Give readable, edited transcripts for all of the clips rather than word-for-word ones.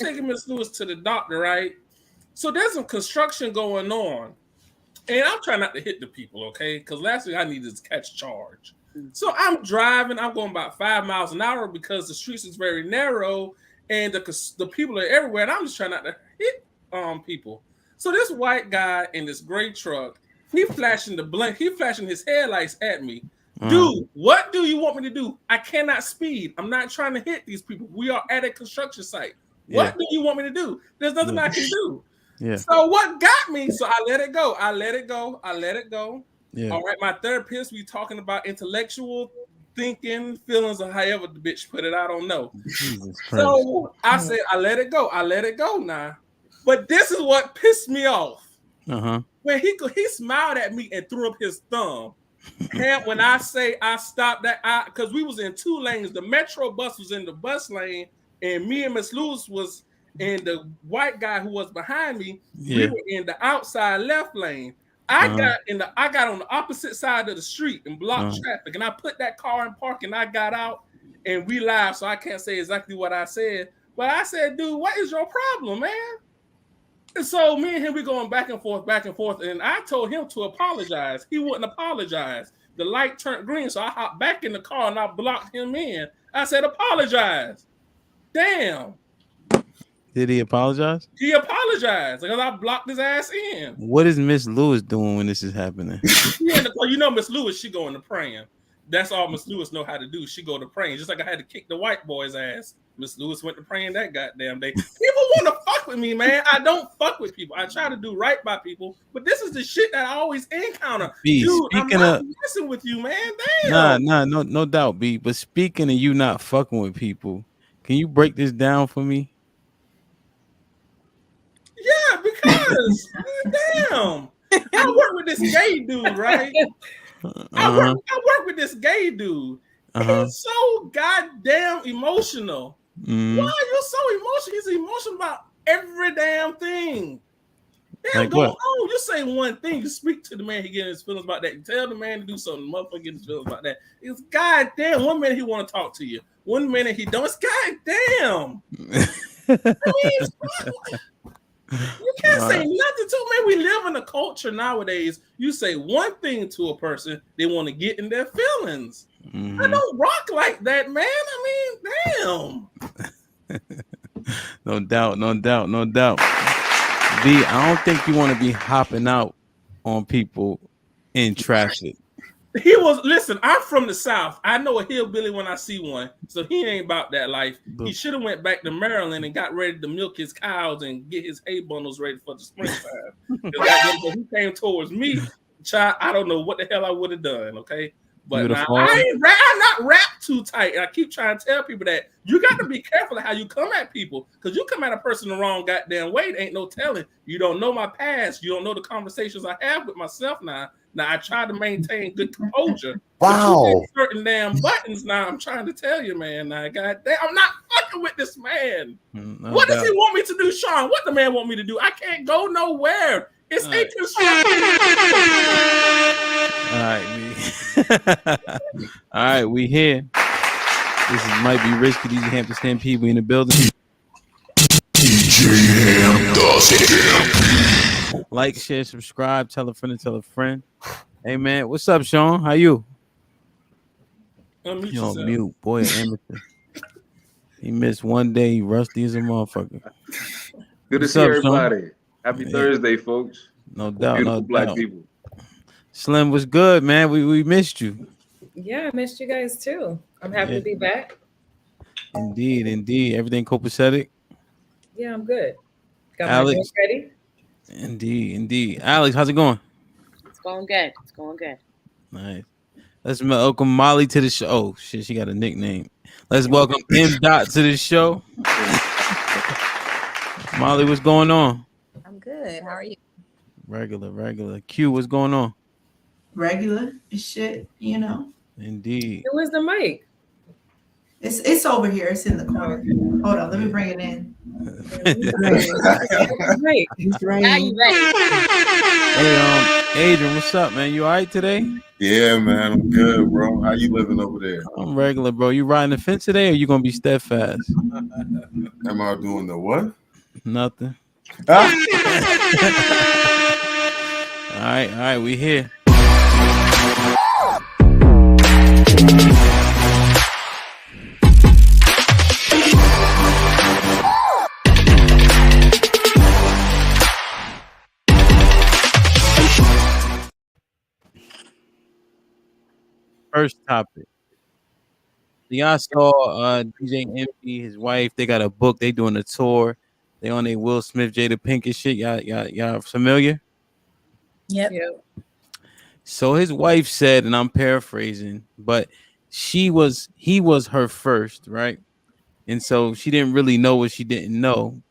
taking Miss Lewis to the doctor, right? So there's some construction going on. And I'm trying not to hit the people, okay? Because last thing I need is catch charge. So I'm driving. I'm going about 5 miles an hour because the streets is very narrow and the people are everywhere. And I'm just trying not to hit people. So this white guy in this gray truck, he flashing his headlights at me. Dude, what do you want me to do? I cannot speed. I'm not trying to hit these people. We are at a construction site. What do you want me to do? There's nothing I can do. Yeah. So what got me? So I let it go. Yeah. All right. My therapist, we talking about intellectual thinking, feelings, or however the bitch put it. I don't know. So I said, I let it go now. But this is what pissed me off. When he smiled at me and threw up his thumb. And when I say I stopped because we was in 2 lanes. The Metro bus was in the bus lane, and me and Miss Lewis was. And the white guy who was behind me, we were in the outside left lane. I got on the opposite side of the street and blocked traffic. And I put that car in park and I got out and we live. So I can't say exactly what I said. But I said, dude, what is your problem, man? And so me and him, we going back and forth. And I told him to apologize. He wouldn't apologize. The light turned green. So I hopped back in the car and I blocked him in. I said, apologize. Damn. Did he apologize? He apologized because I blocked his ass in. What is Miss Lewis doing when this is happening? You know, Miss Lewis, she going to praying. That's all Miss Lewis know how to do. She go to praying. Just like I had to kick the white boy's ass. Miss Lewis went to praying that goddamn day. People want to fuck with me, man. I don't fuck with people. I try to do right by people, but this is the shit that I always encounter. B, dude, I'm not messing with you, man. Damn. No doubt, B. But speaking of you not fucking with people, can you break this down for me? Yeah, because damn, I work with this gay dude, right? I work with this gay dude. He's so goddamn emotional. Why are you so emotional? He's emotional about every damn thing. Damn, like you say one thing, you speak to the man, he getting his feelings about that. You tell the man to do something, the motherfucker getting his feelings about that. It's goddamn. 1 minute he want to talk to you, 1 minute he don't. It's goddamn. You can't say nothing to me. We live in a culture nowadays. You say one thing to a person, they want to get in their feelings. I don't rock like that, man. I mean, damn. No doubt. B, I don't think you want to be hopping out on people in traffic. Listen, I'm from the South. I know a hillbilly when I see one. So he ain't about that life. He should have went back to Maryland and got ready to milk his cows and get his hay bundles ready for the springtime. Because he came towards me, child, I don't know what the hell I would have done, okay? But now, I'm not wrapped too tight. And I keep trying to tell people that you got to be careful of how you come at people. Because you come at a person the wrong goddamn way, there ain't no telling. You don't know my past. You don't know the conversations I have with myself now. Now, I try to maintain good composure. Wow. Certain damn buttons now. I'm trying to tell you, man. Now, goddamn, I'm not fucking with this man. What does he want me to do, Sean? What the man want me to do? I can't go nowhere. It's a construction. All right, me. All right, we here. This might be risky. These Hampton Stampede. We in the building. DJ Ham does it. Like, share, subscribe, tell a friend and tell a friend. Hey man, what's up, Sean? How you? You on mute, boy, amateur. He missed one day. He rusty as a motherfucker. Good to see everybody. Sean? Happy Thursday, folks. No doubt, beautiful black people. Slim was good, man. We missed you. Yeah, I missed you guys too. I'm happy to be back. Indeed. Everything copacetic? Yeah, I'm good. Got Alex, my drink ready? Indeed. Alex, how's it going? It's going good. Nice. Let's welcome Molly to the show. Oh shit, she got a nickname. Let's welcome M. Dot to the show. Molly, what's going on? I'm good. How are you? Regular. Q, what's going on? Regular shit, you know. Indeed. Where's the mic? It's over here. It's in the corner. Hold on, let me bring it in. Right. It's right. Now you ready. Hey, Adrian, what's up, man? You all right today? Yeah, man, I'm good, bro. How you living over there? I'm regular, bro. You riding the fence today, or you gonna be steadfast? Am I doing the what? Nothing. Ah! All right, we here. First topic. Y'all saw DJ Envy, his wife. They got a book. They doing a tour. They on a Will Smith, Jada Pinkett shit. Y'all familiar? Yep. So his wife said, and I'm paraphrasing, but he was her first, right? And so she didn't really know what she didn't know.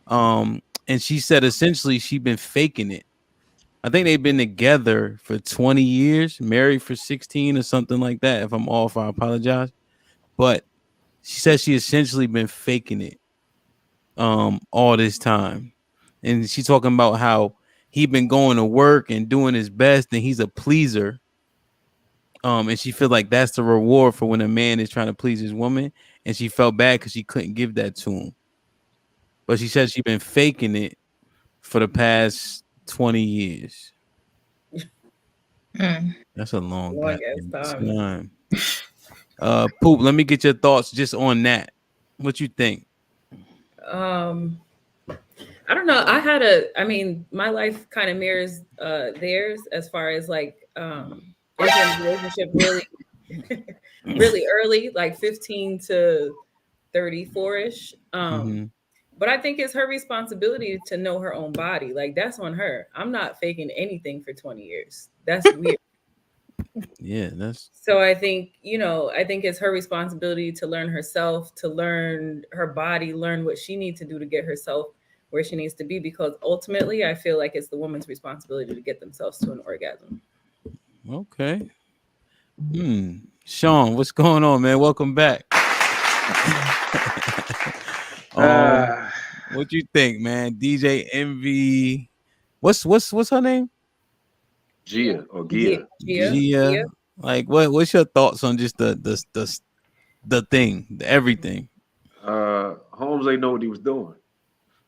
And she said essentially she'd been faking it. I think they've been together for 20 years, married for 16 or something like that. If I'm off, I apologize. But she said she essentially been faking it all this time. And she's talking about how he been going to work and doing his best and he's a pleaser. And she feel like that's the reward for when a man is trying to please his woman. And she felt bad because she couldn't give that to him. But she said she's been faking it for the past 20 years. That's a long time. Poop, let me get your thoughts just on that. What you think? I don't know. My life kind of mirrors theirs as far as like entering a relationship really really early, like 15 to 34-ish. But I think it's her responsibility to know her own body. Like that's on her. I'm not faking anything for 20 years. That's weird. Yeah, so I think it's her responsibility to learn herself, to learn her body, learn what she needs to do to get herself where she needs to be, because ultimately I feel like it's the woman's responsibility to get themselves to an orgasm. Okay. Sean, what's going on, man? Welcome back. What you think, man? DJ Envy. What's her name? Gia or Gia. Gia. Like what's your thoughts on just the thing, everything? Holmes ain't know what he was doing.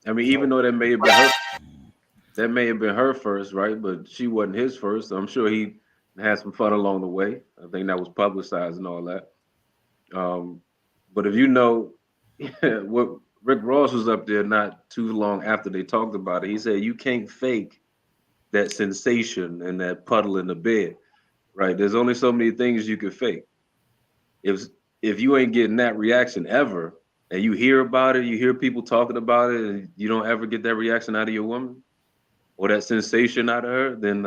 I mean, even though that may have been her first, right? But she wasn't his first. So I'm sure he had some fun along the way. I think that was publicized and all that. But if you know what Rick Ross was up there not too long after they talked about it, he said you can't fake that sensation and that puddle in the bed, right? There's only so many things you can fake. If you ain't getting that reaction ever, and you hear about it, you hear people talking about it, and you don't ever get that reaction out of your woman or that sensation out of her, then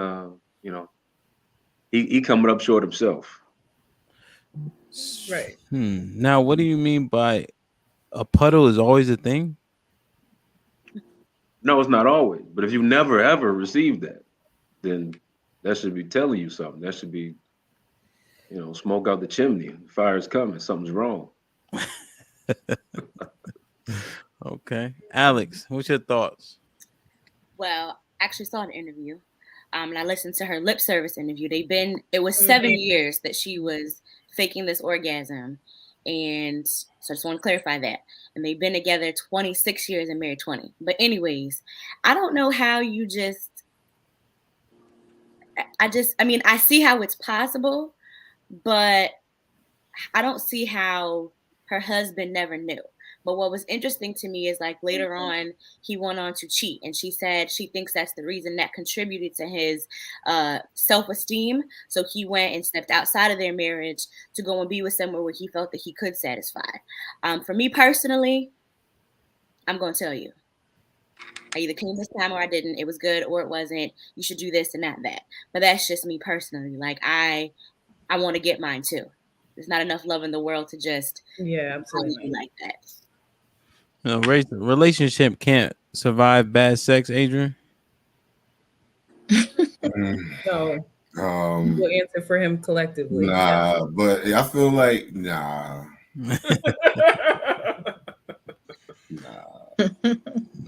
he coming up short himself. Right. Now, what do you mean by a puddle is always a thing? No, it's not always. But if you never ever received that, then that should be telling you something. That should be, smoke out the chimney. The fire's coming. Something's wrong. Okay. Alex, what's your thoughts? Well, I actually saw an interview. And I listened to her lip service interview. It was 7 years that she was faking this orgasm. And so I just want to clarify that. And they've been together 26 years and married 20. But anyways, I don't know how you I see how it's possible, but I don't see how her husband never knew. But what was interesting to me is like later on, he went on to cheat. And she said she thinks that's the reason that contributed to his self-esteem. So he went and stepped outside of their marriage to go and be with someone where he felt that he could satisfy. For me personally, I'm going to tell you. I either came this time or I didn't. It was good or it wasn't. You should do this and not that. But that's just me personally. Like I want to get mine too. There's not enough love in the world to just absolutely like that. Relationship can't survive bad sex, Adrian. No. We'll answer for him collectively. Nah, but I feel like nah.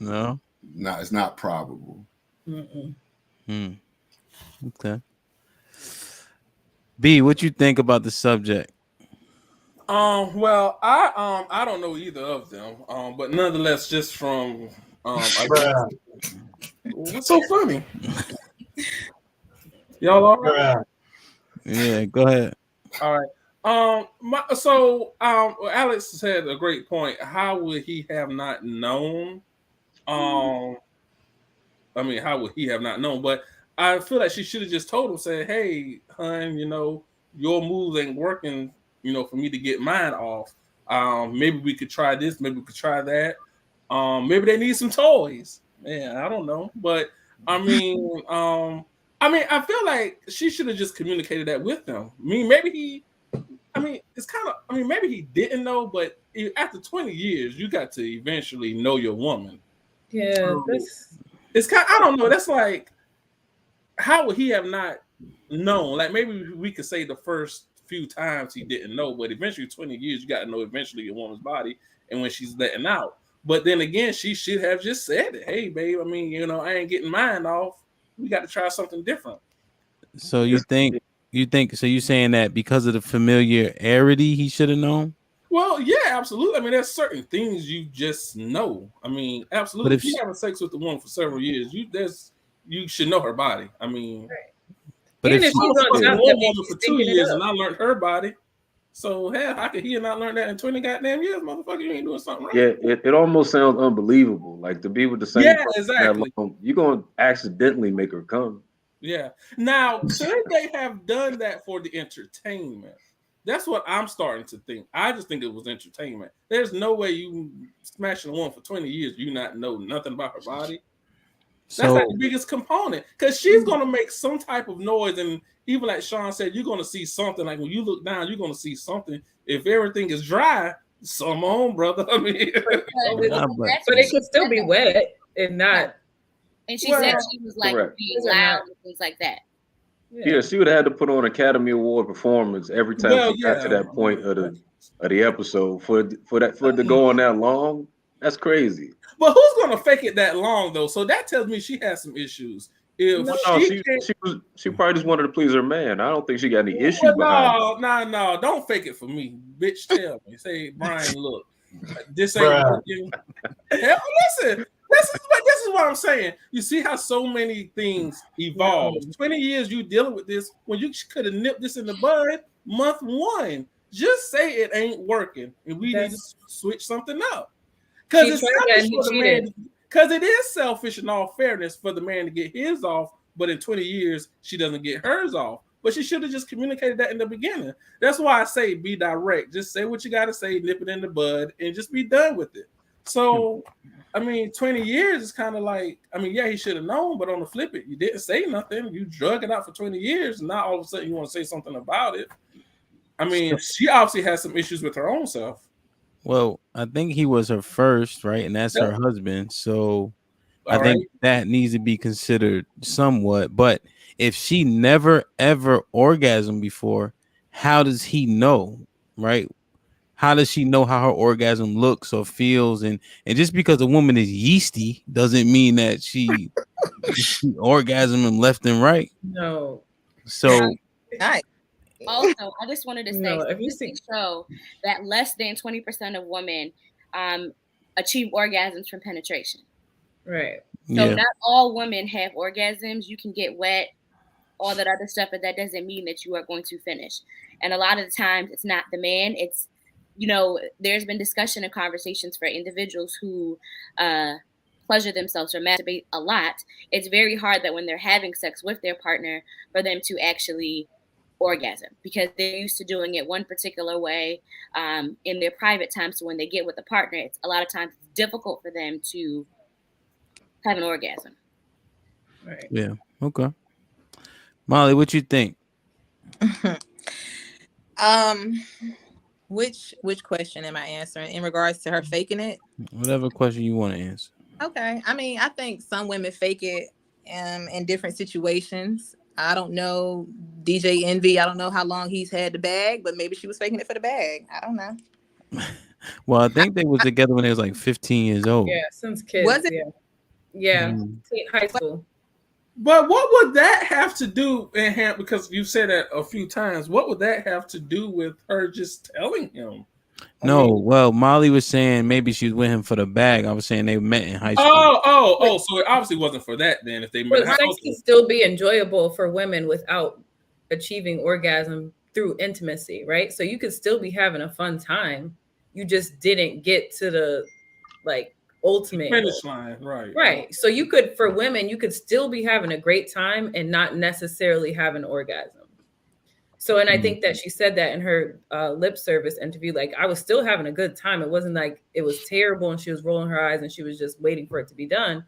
No. Nah, it's not probable. Okay. B, what you think about the subject? Well, I don't know either of them. But nonetheless, just from I guess, what's so funny? Y'all all right? Yeah, go ahead. All right. Alex said a great point. How would he have not known? I mean, how would he have not known? But I feel like she should have just told him, said, "Hey, hun, your moves ain't working. For me to get mine off. Maybe we could try this. Maybe we could try that. Maybe they need some toys. Man, I don't know. But I mean, I feel like she should have just communicated that with them. It's kind of. Maybe he didn't know, but after 20 years, you got to eventually know your woman. Yeah, it's kind. I don't know. That's like, how would he have not known? Like maybe we could say the first few times he didn't know, but eventually 20 years, you got to know eventually your woman's body and when she's letting out. But then again, she should have just said it. Hey, babe, I ain't getting mine off. We got to try something different. So you think so you're saying that because of the familiarity he should have known? Well, yeah, absolutely. There's certain things you just know. Absolutely. If you're having sex with the woman for several years, you should know her body. But even if if she's on top, one woman for 2 years and I learned her body, so hell, how could he not learn that in 20 goddamn years, motherfucker? You ain't doing something right. Yeah, it almost sounds unbelievable. Like to be with the same person exactly. that long, you're gonna accidentally make her come. Yeah. Now, could they have done that for the entertainment? That's what I'm starting to think. I just think it was entertainment. There's no way you smashing a woman for 20 years, you not know nothing about her body. That's like the biggest component, because she's going to make some type of noise, and even like Sean said, you're going to see something. Like when you look down, you're going to see something. If everything is dry, some on, brother. But it could still be wet and not. And she said she was like being loud and things like that. Yeah, she would have had to put on Academy Award performance every time she got to that point of the episode for it to go on that long. That's crazy. But who's gonna fake it that long though? So that tells me she has some issues. If she probably just wanted to please her man. I don't think she got any issues. No, don't fake it for me, bitch. Tell me, say Brian, look, this ain't working. Hell, listen. This is what I'm saying. You see how so many things evolve. 20 years you dealing with this when you could have nipped this in the bud month 1. Just say it ain't working and we need to switch something up. Because it is selfish in all fairness for the man to get his off, but in 20 years she doesn't get hers off. But she should have just communicated that in the beginning. That's why I say be direct. Just say what you got to say, nip it in the bud, and just be done with it. So 20 years is kind of like, he should have known, but on the flip it, you didn't say nothing. You drug it out for 20 years, and now all of a sudden you want to say something about it. She obviously has some issues with her own self. Well, I think he was her first, right? And that's her husband. So I think that needs to be considered somewhat. But if she never, ever orgasmed before, how does he know, right? How does she know how her orgasm looks or feels? And just because a woman is yeasty doesn't mean that she orgasming left and right. No. So also, I just wanted to say statistics show that less than 20% of women achieve orgasms from penetration. Right. So not all women have orgasms. You can get wet, all that other stuff, but that doesn't mean that you are going to finish. And a lot of the times it's not the man, it's there's been discussion and conversations for individuals who pleasure themselves or masturbate a lot. It's very hard that when they're having sex with their partner for them to actually orgasm because they're used to doing it one particular way in their private time. So when they get with a partner, it's a lot of times it's difficult for them to have an orgasm. Right. Yeah. Okay. Molly, what you think? Which question am I answering in regards to her faking it? Whatever question you want to answer. Okay. I think some women fake it in different situations. I don't know DJ Envy. I don't know how long he's had the bag, but maybe she was faking it for the bag. I don't know. Well, I think they was together when they was like 15 years old. Yeah, since kids. Was it? Yeah. High school. But what would that have to do, because you said that a few times, what would that have to do with her just telling him? No, well, Molly was saying maybe she was with him for the bag. I was saying they met in high school. So it obviously wasn't for that then. If they met, But sex can still be enjoyable for women without achieving orgasm through intimacy, right? So you could still be having a fun time. You just didn't get to the like ultimate finish line, right? Right. So you could, for women, you could still be having a great time and not necessarily have an orgasm. So, and I think that she said that in her lip service interview, like I was still having a good time. It wasn't like it was terrible and she was rolling her eyes and she was just waiting for it to be done.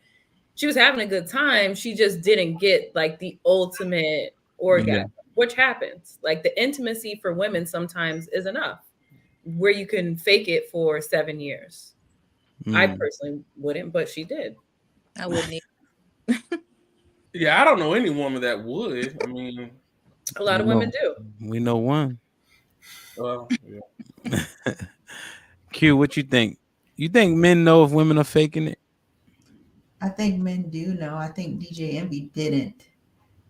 She was having a good time. She just didn't get like the ultimate orgasm, which happens. Like the intimacy for women sometimes is enough where you can fake it for 7 years. I personally wouldn't, but she did. I wouldn't. Yeah, I don't know any woman that would. I mean, a lot of women do. We know one. Well, yeah. Q, what you think? You think men know if women are faking it? I think men do know. I think DJ Envy didn't.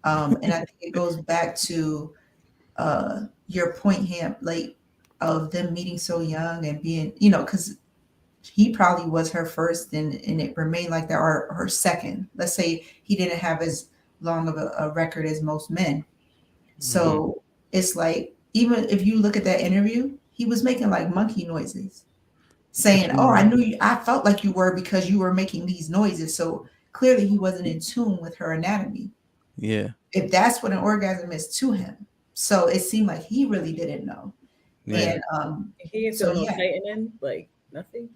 And I think it goes back to your point, Ham, like of them meeting so young and being, because he probably was her first and it remained like that, or her second. Let's say he didn't have as long of a record as most men. So it's like, even if you look at that interview, he was making like monkey noises, saying, "Oh, I knew you. I felt like you were because you were making these noises." So clearly he wasn't in tune with her anatomy. Yeah. If that's what an orgasm is to him. So it seemed like he really didn't know. Yeah. And he didn't feel no tightening, like nothing.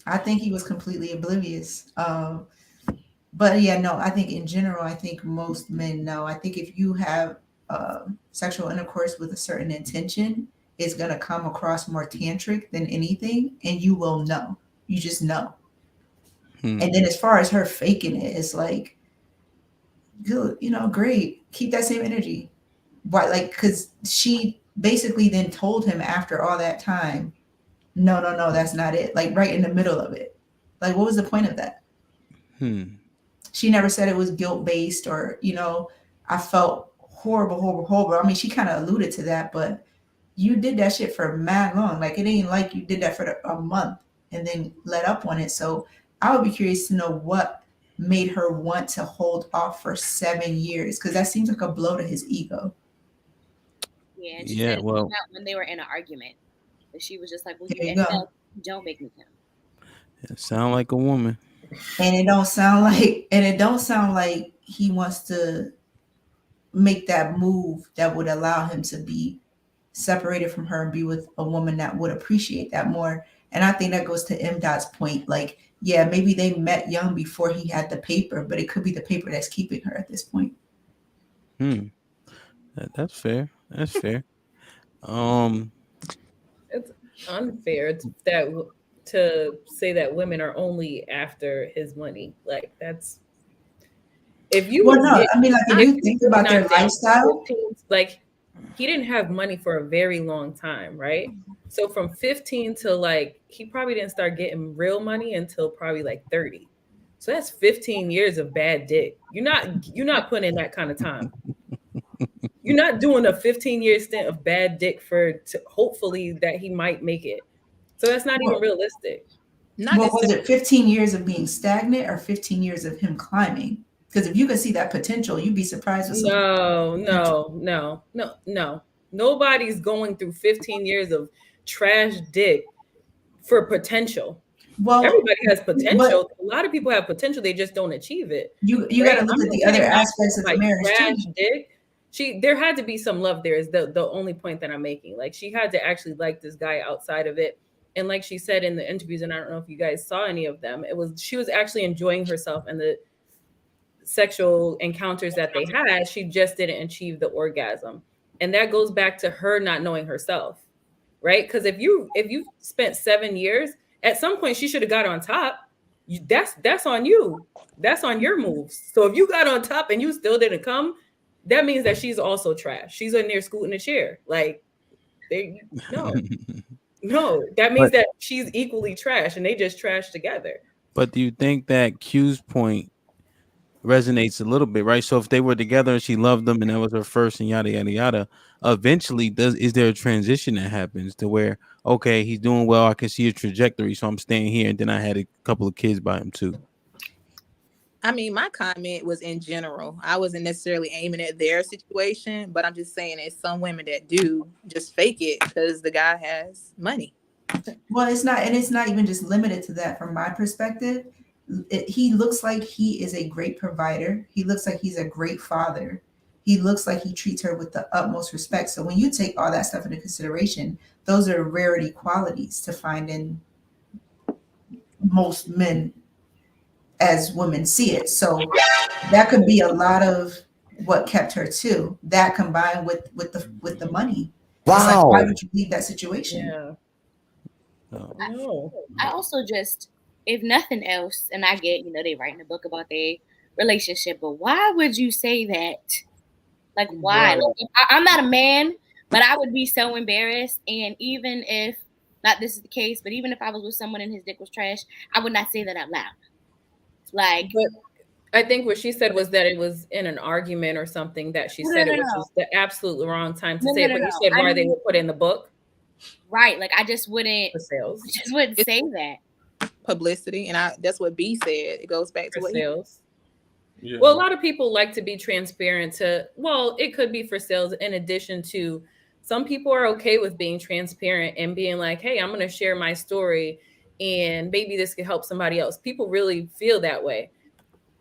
I think he was completely oblivious. But yeah, no, I think in general, I think most men know. I think if you have sexual intercourse with a certain intention, it's going to come across more tantric than anything, and you will know. You just know. And then as far as her faking it, it's like, good, great. Keep that same energy. Why? Like, because she basically then told him after all that time, no, that's not it. Like right in the middle of it. Like, what was the point of that? She never said it was guilt-based or, I felt horrible. I mean, she kind of alluded to that, but you did that shit for mad long. Like, it ain't like you did that for a month and then let up on it. So I would be curious to know what made her want to hold off for 7 years, because that seems like a blow to his ego. Yeah, and she said when they were in an argument, that she was just like, "Well, don't make me come." It sound like a woman. And it don't sound like he wants to make that move that would allow him to be separated from her and be with a woman that would appreciate that more. And I think that goes to M.'s point. Like, yeah, maybe they met young before he had the paper, but it could be the paper that's keeping her at this point. That's fair. That's fair. It's unfair to say that women are only after his money. Like that's if you if you think about their lifestyle, like he didn't have money for a very long time, right? So from 15 to like he probably didn't start getting real money until probably like 30. So that's 15 years of bad dick. You're not putting in that kind of time. You're not doing a 15-year stint of bad dick hopefully that he might make it. So that's not even realistic. Was it 15 years of being stagnant or 15 years of him climbing? Because if you could see that potential, you'd be surprised with No. Nobody's going through 15 years of trash dick for potential. Well, everybody has potential. A lot of people have potential. They just don't achieve it. You got to look at the other aspects of the marriage trash dick. There had to be some love there is the only point that I'm making. Like she had to actually like this guy outside of it. And like she said in the interviews, and I don't know if you guys saw any of them, she was actually enjoying herself and the sexual encounters that they had. She just didn't achieve the orgasm. And that goes back to her not knowing herself, right? Because if you spent 7 years, at some point she should have got on top. That's on you. That's on your moves. So if you got on top and you still didn't come, that means that she's also trash. She's in there scooting a chair. Like, no, that means that she's equally trash and they just trash together. But do you think that Q's point resonates a little bit, right? So if they were together and she loved them and that was her first and yada yada yada, eventually is there a transition that happens to where, okay, he's doing well, I can see a trajectory, so I'm staying here, and then I had a couple of kids by him too. I mean, my comment was in general. I wasn't necessarily aiming at their situation, but I'm just saying it's some women that do just fake it because the guy has money. Well, it's not even just limited to that. From my perspective, he looks like he is a great provider. He looks like he's a great father. He looks like he treats her with the utmost respect. So when you take all that stuff into consideration, those are rarity qualities to find in most men as women see it. So that could be a lot of what kept her too. That combined with the money. It's like, why would you leave that situation? Yeah. No. I also just, if nothing else, and I get, they writing a book about their relationship, but why would you say that? Like, why? Right. Like, I'm not a man, but I would be so embarrassed. And even if, not this is the case, but even if I was with someone and his dick was trash, I would not say that out loud. Like, but I think what she said was that it was in an argument or something that she said it, which was the absolutely wrong time to say it. But you said why they would put in the book. Right. Like, I just wouldn't say that. Publicity. And that's what B said. It goes back to for sales. Yeah. Well, a lot of people like to be transparent it could be for sales in addition to some people are okay with being transparent and being like, hey, I'm going to share my story and maybe this could help somebody else. People really feel that way.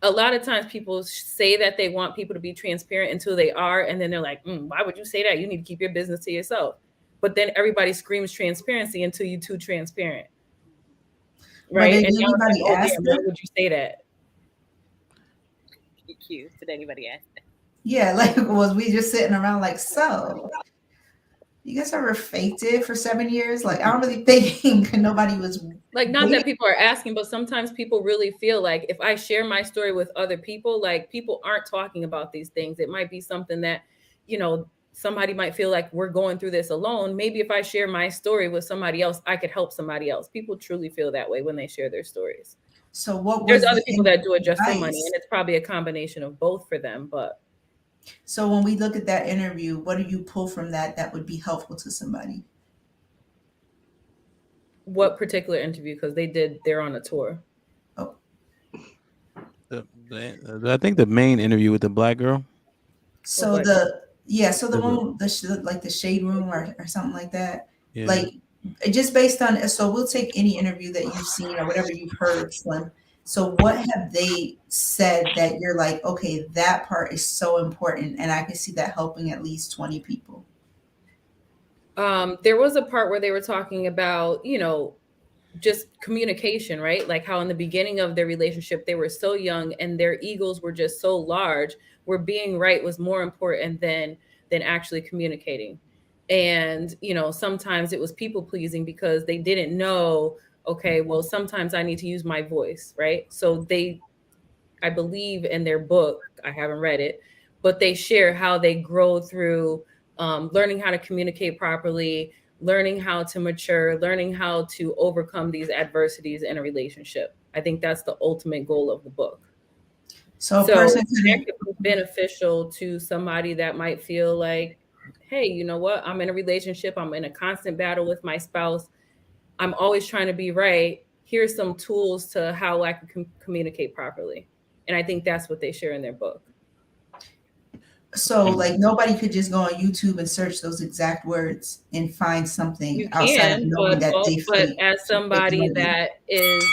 A lot of times people say that they want people to be transparent until they are. And then they're like, why would you say that? You need to keep your business to yourself. But then everybody screams transparency until you're too transparent. Right. Did and anybody ask them? Why would you say that? Cute. Did anybody ask that? Yeah, like, was we just sitting around like, so you guys ever faked it for 7 years? Like, I don't really think nobody was like, not that people are asking, but sometimes people really feel like if I share my story with other people, like people aren't talking about these things. It might be something that, somebody might feel like we're going through this alone. Maybe if I share my story with somebody else, I could help somebody else. People truly feel that way when they share their stories. So what There's was other people that do it just for advice? money, and it's probably a combination of both for them. But so when we look at that interview, what do you pull from that would be helpful to somebody? What particular interview? Because they're on a tour. Oh, I think the main interview with the black girl. So the one, like the shade room or something like that. Yeah. Like, just based on, so we'll take any interview that you've seen or whatever you've heard, Slim. So what have they said that you're like, okay, that part is so important and I can see that helping at least 20 people? There was a part where they were talking about, just communication, right? Like how in the beginning of their relationship, they were so young and their egos were just so large, where being right was more important than actually communicating. And, sometimes it was people pleasing because they didn't know, okay, well, sometimes I need to use my voice, right? So I believe in their book, I haven't read it, but they share how they grow through learning how to communicate properly, learning how to mature, learning how to overcome these adversities in a relationship. I think that's the ultimate goal of the book. So that could be beneficial to somebody that might feel like, hey, you know what? I'm in a relationship. I'm in a constant battle with my spouse. I'm always trying to be right. Here's some tools to how I can communicate properly. And I think that's what they share in their book. So like nobody could just go on YouTube and search those exact words and find something outside of knowing that they feel. But as somebody that is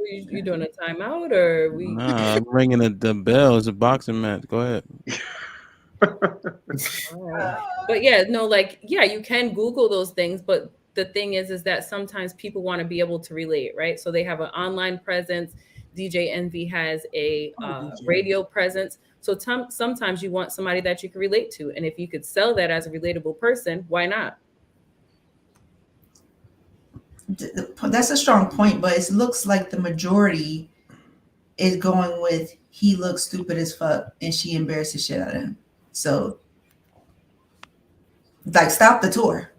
you doing a timeout or we? Nah, I'm ringing the bell. It's a boxing match. Go ahead. But you can Google those things, but the thing is that sometimes people want to be able to relate, right? So they have an online presence. DJ Envy has a radio presence. So sometimes you want somebody that you can relate to. And if you could sell that as a relatable person, why not? That's a strong point, but it looks like the majority is going with he looks stupid as fuck and she embarrassed the shit out of him. So, like, stop the tour.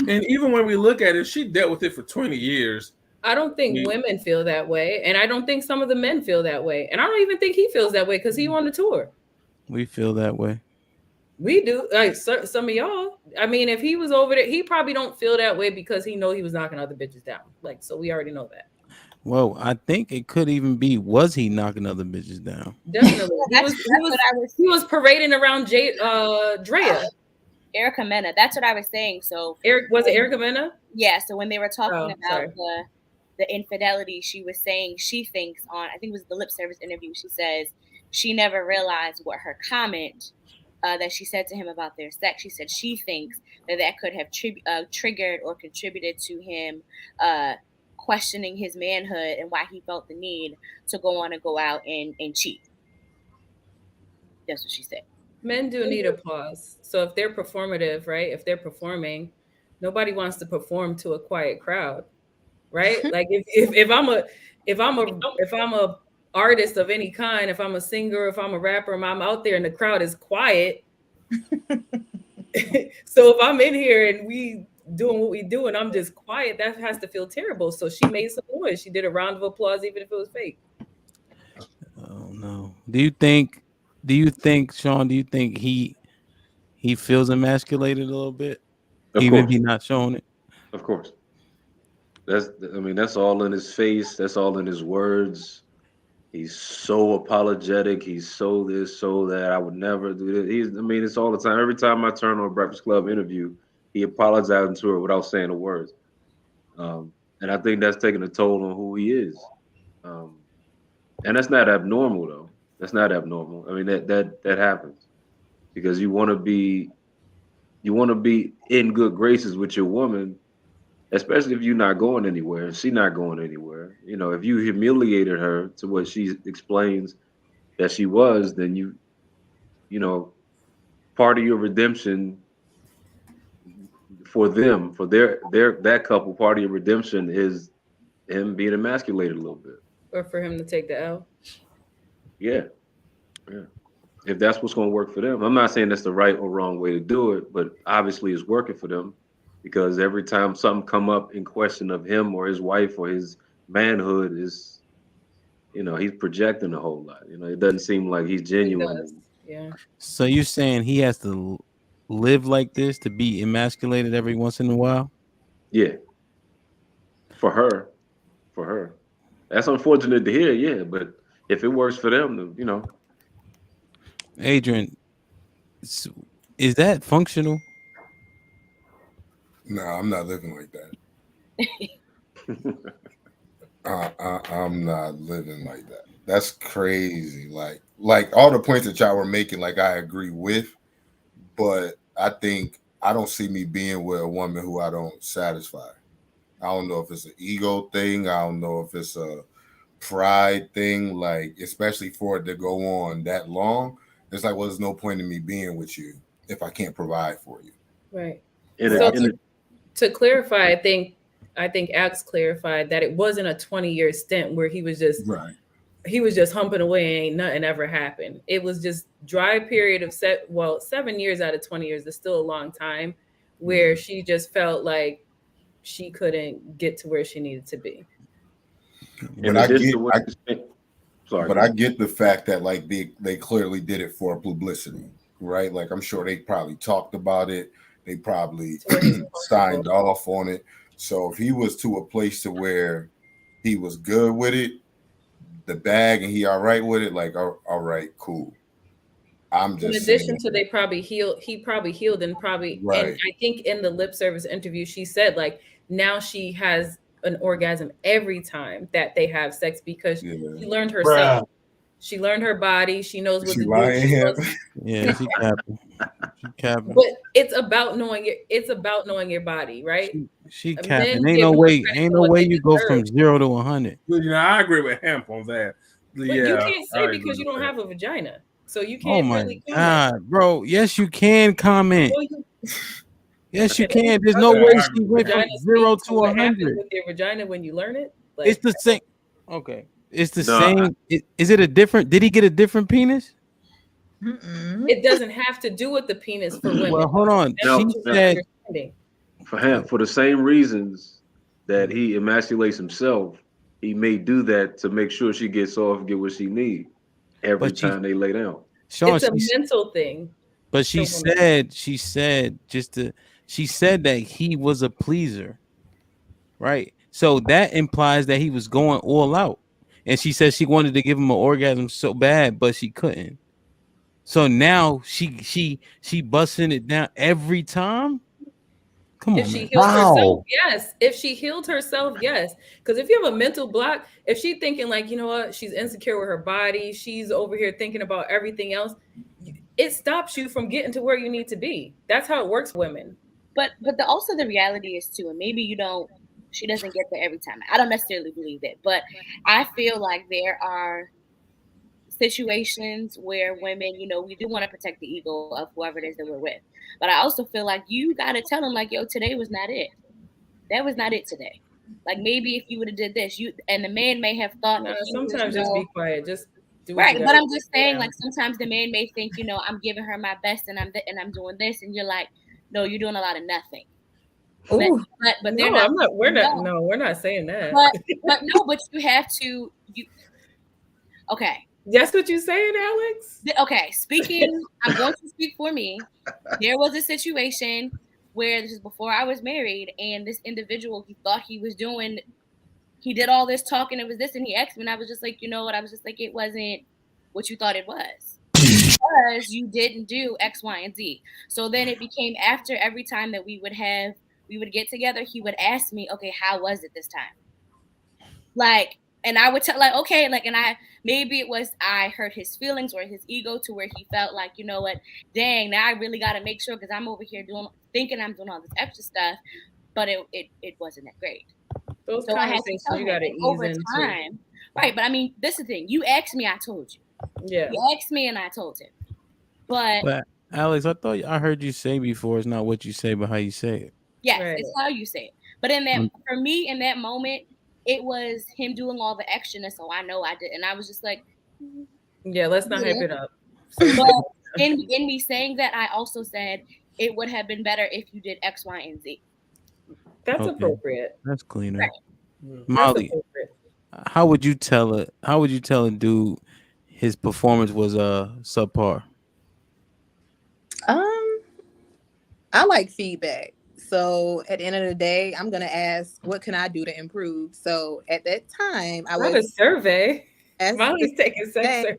And even when we look at it, she dealt with it for 20 years. I don't think women feel that way, and I don't think some of the men feel that way, and I don't even think he feels that way because he on the tour. We feel that way. We do, like some of y'all. I mean, if he was over there, he probably don't feel that way because he know he was knocking other bitches down. Like, so we already know that. Well, I think it could even be, was he knocking other bitches down? Definitely, he was parading around Drea. Erica Mena. That's what I was saying. So Was it Erica Mena? Yeah. So when they were talking about sorry. the infidelity, she was saying she thinks on, I think it was the lip service interview, she says she never realized what her comment that she said to him about their sex. She said she thinks that could have triggered or contributed to him questioning his manhood and why he felt the need to go out and cheat. That's what she said. Men do need applause. So if they're performative, right? If they're performing, nobody wants to perform to a quiet crowd, right? Like if I'm a artist of any kind, if I'm a singer, if I'm a rapper, and I'm out there and the crowd is quiet. So if I'm in here and we doing what we do and I'm just quiet, that has to feel terrible. So she made some noise. She did a round of applause, even if it was fake. Oh no. Do you think, Sean, do you think he feels emasculated a little bit? Even if he's not showing it? Of course. That's all in his face. That's all in his words. He's so apologetic. He's so this, so that. I would never do this. It's all the time. Every time I turn on a Breakfast Club interview, he apologizing to her without saying a word. And I think that's taking a toll on who he is. And that's not abnormal, though. That's not abnormal. I mean, that happens because you want to be in good graces with your woman, especially if you're not going anywhere and she's not going anywhere. You know, if you humiliated her to what she explains that she was, then you know, part of your redemption for them, for that couple, part of your redemption is him being emasculated a little bit. Or for him to take the L. Yeah. If that's what's going to work for them. I'm not saying that's the right or wrong way to do it, but obviously it's working for them because every time something come up in question of him or his wife or his manhood is, he's projecting a whole lot. It doesn't seem like he's genuine. Yeah. So you're saying he has to live like this to be emasculated every once in a while? Yeah. For her. That's unfortunate to hear, yeah, but if it works for them, Adrian, is that functional? No, I'm not living like that. I'm not living like that. That's crazy. Like all the points that y'all were making, like I agree with, but I think I don't see me being with a woman who I don't satisfy. I don't know if it's an ego thing. I don't know if it's a pride thing, like especially for it to go on that long. It's like, well, there's no point in me being with you if I can't provide for you. Right. To clarify, I think Alex clarified that it wasn't a 20-year stint where he was just humping away and ain't nothing ever happened. It was just dry period of 7 years out of 20 years is still a long time where she just felt like she couldn't get to where she needed to be. But I get the fact that like they clearly did it for publicity, right? Like I'm sure they probably talked about it. They probably signed off on it. So if he was to a place to where he was good with it, the bag, and he all right with it, like all right, cool. I'm just in addition to he probably healed and probably right. And I think in the lip service interview she said like now she has an orgasm every time that they have sex because she learned herself. Bruh. She learned her body. She knows what to do. Yeah, she capping. But it's about knowing your body, right? She capping. Ain't no way you go from 0 to 100. I agree with him on that. But you can't say because you don't have a vagina. So you can't. Oh my God, bro. Yes, you can comment. Yes, you can. There's no way she went from 0 to 100. With your vagina when you learn it, like, it's the same. Okay, it's the same. Is it a different? Did he get a different penis? It doesn't have to do with the penis for women. Well, hold on. For him, for the same reasons that he emasculates himself, he may do that to make sure she gets off, get what she needs every But time they lay down. Sean, It's a mental thing. but for women. she said she said that he was a pleaser, right? So that implies that he was going all out. And she said she wanted to give him an orgasm so bad, but she couldn't. So now she busting it down every time. Come If on, she man. healed herself, Wow. yes. If she healed herself, yes. Because if you have a mental block, if she's thinking like, you know what, she's insecure with her body, she's over here thinking about everything else, it stops you from getting to where you need to be. That's how it works for women. But also the reality is too, and maybe she doesn't get there every time. I don't necessarily believe that, but I feel like there are situations where women, we do want to protect the ego of whoever it is that we're with. But I also feel like you got to tell them like, yo, today was not it. That was not it today. Like maybe if you would have did this, and the man may have thought No, that he sometimes was, just be quiet. Just do what right. you But gotta I'm just do. saying, Yeah. like sometimes the man may think, I'm giving her my best and I'm doing this, and you're like, no, you're doing a lot of nothing. Ooh. But they're No, not. I'm not. We're not. No. No, we're not saying that. But you have to. Okay. That's what you're saying, Alex? Okay. I'm going to speak for me. There was a situation where this is before I was married, and this individual, he thought he did all this talking, it was this, and he asked me, and I was just like, you know what? I was just like, it wasn't what you thought it was. Because you didn't do X, Y, and Z. So then it became after every time that we would get together, he would ask me, okay, how was it this time? Like, and I would tell like, okay, like, and maybe it was I hurt his feelings or his ego to where he felt like, you know what, dang, now I really got to make sure because I'm over here thinking I'm doing all this extra stuff, but it wasn't that great. Those so conversations you got to ease over into. time, right? But I mean, this is the thing. You asked me, I told you. Yeah. You asked me, and I told him. But Alex, I thought I heard you say before, it's not what you say, but how you say it. Yes, right. It's how you say it. But for me, in that moment, it was him doing all the extraness, so I know I did, and I was just like, yeah, let's not hype it up. But in me saying that, I also said it would have been better if you did X, Y, and Z. That's appropriate. That's cleaner. Right. Molly, how would you tell a dude his performance was subpar? I like feedback. So at the end of the day, I'm gonna ask, what can I do to improve? So at that time, I was a survey. Molly's taking sex survey.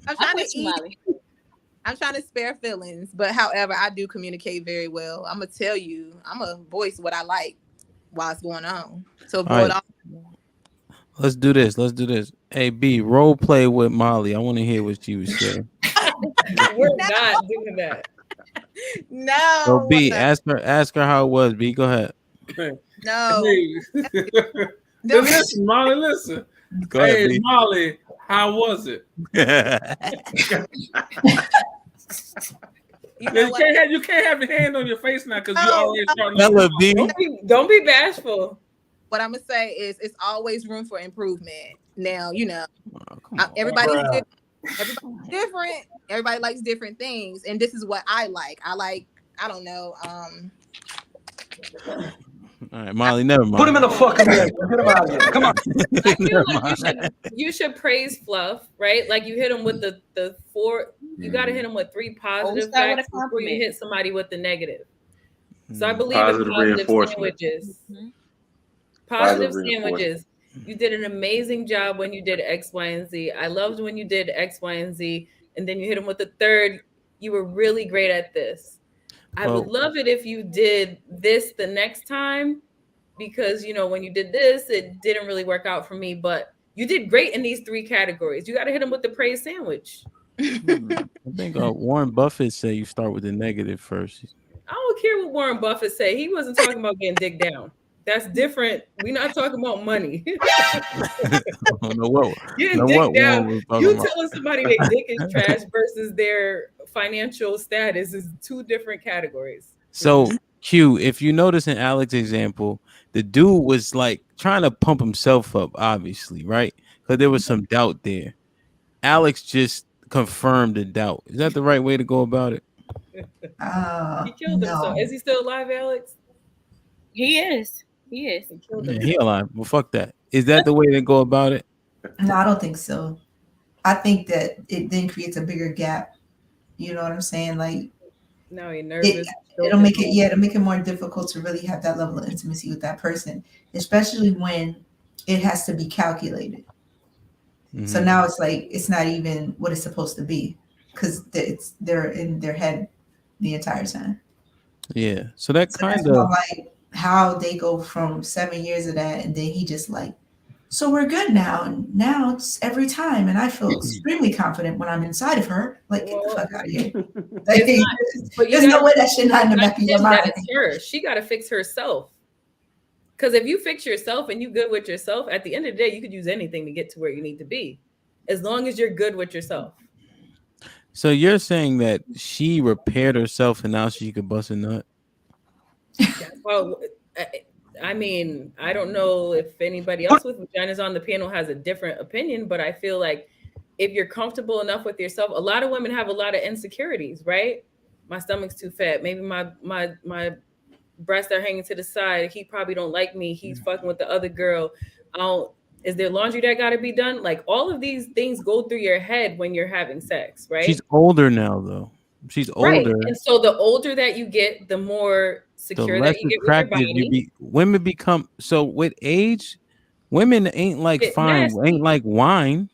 I'm trying to spare feelings, but however, I do communicate very well. I'm gonna tell you, I'm gonna voice what I like while it's going on. So avoid all. Let's do this. Hey B, role play with Molly. I want to hear what she was saying. We're not doing that. No. So B, ask her how it was. B, go ahead. No. Listen, Molly, listen. Go ahead, hey, Molly, how was it? You can't have your hand on your face now because you already starting. Don't be bashful. What I'm gonna say is, it's always room for improvement. Now, everybody's different. Everybody likes different things, and this is what I like. I don't know. All right, Molly, never mind. Put him in the fucking bed. Get him out of here. Come on. I feel like you should praise fluff, right? Like you hit him with the 4. You got to hit him with 3 positive facts before you hit somebody with the negative. So I believe in positive sandwiches. Mm-hmm. Positive sandwiches. You did an amazing job when you did X, Y, and Z. I loved when you did X, Y, and Z, and then you hit him with the 3rd. You were really great at this. I would love it if you did this the next time, because when you did this, it didn't really work out for me, but you did great in these 3 categories. You got to hit them with the praise sandwich. I think Warren Buffett said you start with the negative first. I don't care what Warren Buffett said. He wasn't talking about getting dick down. That's different. We're not talking about money. Getting dick down. You telling somebody their dick is trash versus their financial status is 2 different categories. So Q, if you notice in Alex's example, the dude was like trying to pump himself up, obviously, right? Because there was some doubt there. Alex just confirmed the doubt. Is that the right way to go about it? He killed himself. No. Is he still alive, Alex? He is. He is. He killed Yeah, himself. he alive. Well, fuck that. Is that the way to go about it? No, I don't think so. I think that it then creates a bigger gap. You know what I'm saying? Like Now he's nervous. it'll make it, it'll make it more difficult to really have that level of intimacy with that person, especially when it has to be calculated. So now it's like it's not even what it's supposed to be because they're in their head the entire time. Yeah. So that So kind that's of why, like how they go from 7 years of that, and then he just like, so we're good now, and now it's every time, and I feel extremely confident when I'm inside of her. Like, get the fuck out of here! Like, but there's no way that shit not in the back of your mind. That it's her. She got to fix herself. Because if you fix yourself and you good with yourself, at the end of the day, you could use anything to get to where you need to be, as long as you're good with yourself. So you're saying that she repaired herself and now she could bust a nut? Well, I mean, I don't know if anybody else with vaginas on the panel has a different opinion, but I feel like if you're comfortable enough with yourself, a lot of women have a lot of insecurities, right? My stomach's too fat. Maybe my breasts are hanging to the side. He probably don't like me. He's fucking with the other girl. Is there laundry that got to be done? Like all of these things go through your head when you're having sex, right? She's older now, though. She's older, right. And so the older that you get, the more secure that you get with your body. Women become so with age. Women ain't like fine, ain't like wine.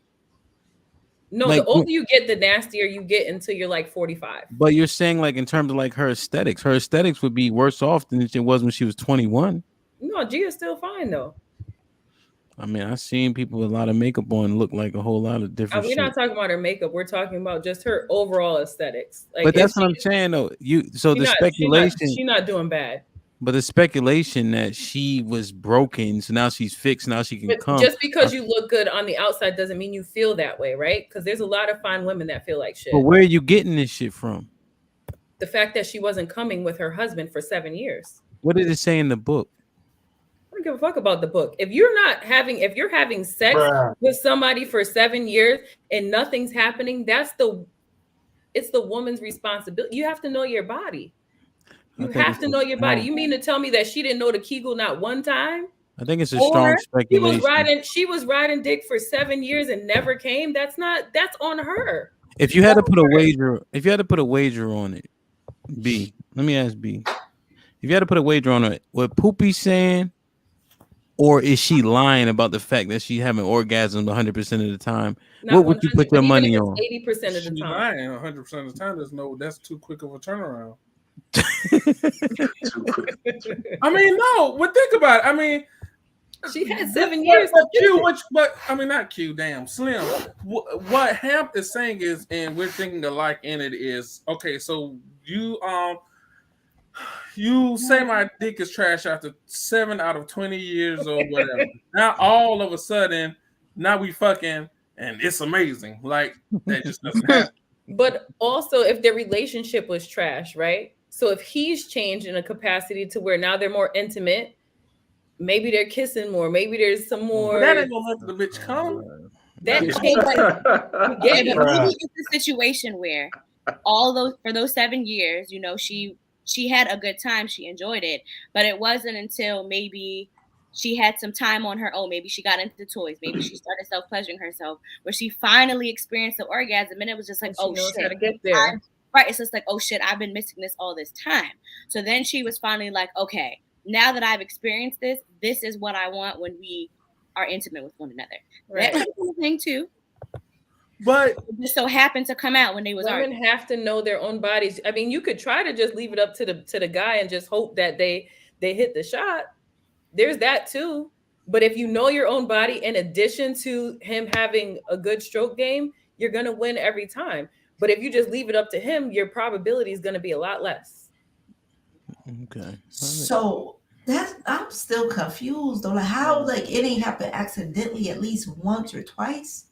No, like, the older you get, the nastier you get until you're like 45. But you're saying like in terms of like her aesthetics would be worse off than it was when she was 21. No, Gia's still fine though. I mean, I've seen people with a lot of makeup on look like a whole lot of different. We're not talking about her makeup. We're talking about just her overall aesthetics. Like, but that's what I'm saying though. Speculation. She's not doing bad. But the speculation that she was broken, so now she's fixed, now she can come. Just because you look good on the outside doesn't mean you feel that way, right? Because there's a lot of fine women that feel like shit. But where are you getting this shit from? The fact that she wasn't coming with her husband for 7 years. What did it say in the book? I don't give a fuck about the book. If you're having sex with somebody for 7 years and nothing's happening, it's the woman's responsibility. You have to know your body. You have to know your body. You mean to tell me that she didn't know the Kegel not one time? I think it's a strong speculation. She was riding dick for 7 years and never came. That's on her. If you had to put a wager on it, B, let me ask B. If you had to put a wager on it, what Poopy's saying, or is she lying about the fact that she's having orgasms 100% of the time? What would you put your money on? 80% of the time. 100% of the time. That's too quick of a turnaround. I mean, no. But think about it. I mean, she had 7 years. Not Q. Damn, Slim. What Hamp is saying is, and we're thinking alike in it is, okay. So you say my dick is trash after 7 out of 20 years or whatever. Now all of a sudden, now we fucking and it's amazing. Like that just doesn't happen. But also, if their relationship was trash, right? So if he's changed in a capacity to where now they're more intimate, maybe they're kissing more, maybe there's some more. But that ain't gonna let the bitch come. Maybe it's a situation where for those 7 years, you know, she had a good time, she enjoyed it, but it wasn't until maybe she had some time on her own, maybe she got into the toys, maybe she started self-pleasuring herself, where she finally experienced the orgasm, and it was just like, oh shit, how to get there. Right, it's just like, oh shit, I've been missing this all this time. So then she was finally like, okay, now that I've experienced this is what I want when we are intimate with one another. Right. That was a thing too. But it just so happened to come out when they was women have to know their own bodies. I mean, you could try to just leave it up to the guy and just hope that they hit the shot. There's that too. But if you know your own body, in addition to him having a good stroke game, you're gonna win every time. But if you just leave it up to him, your probability is going to be a lot less. Okay. So I'm still confused though. Like how it ain't happened accidentally at least once or twice.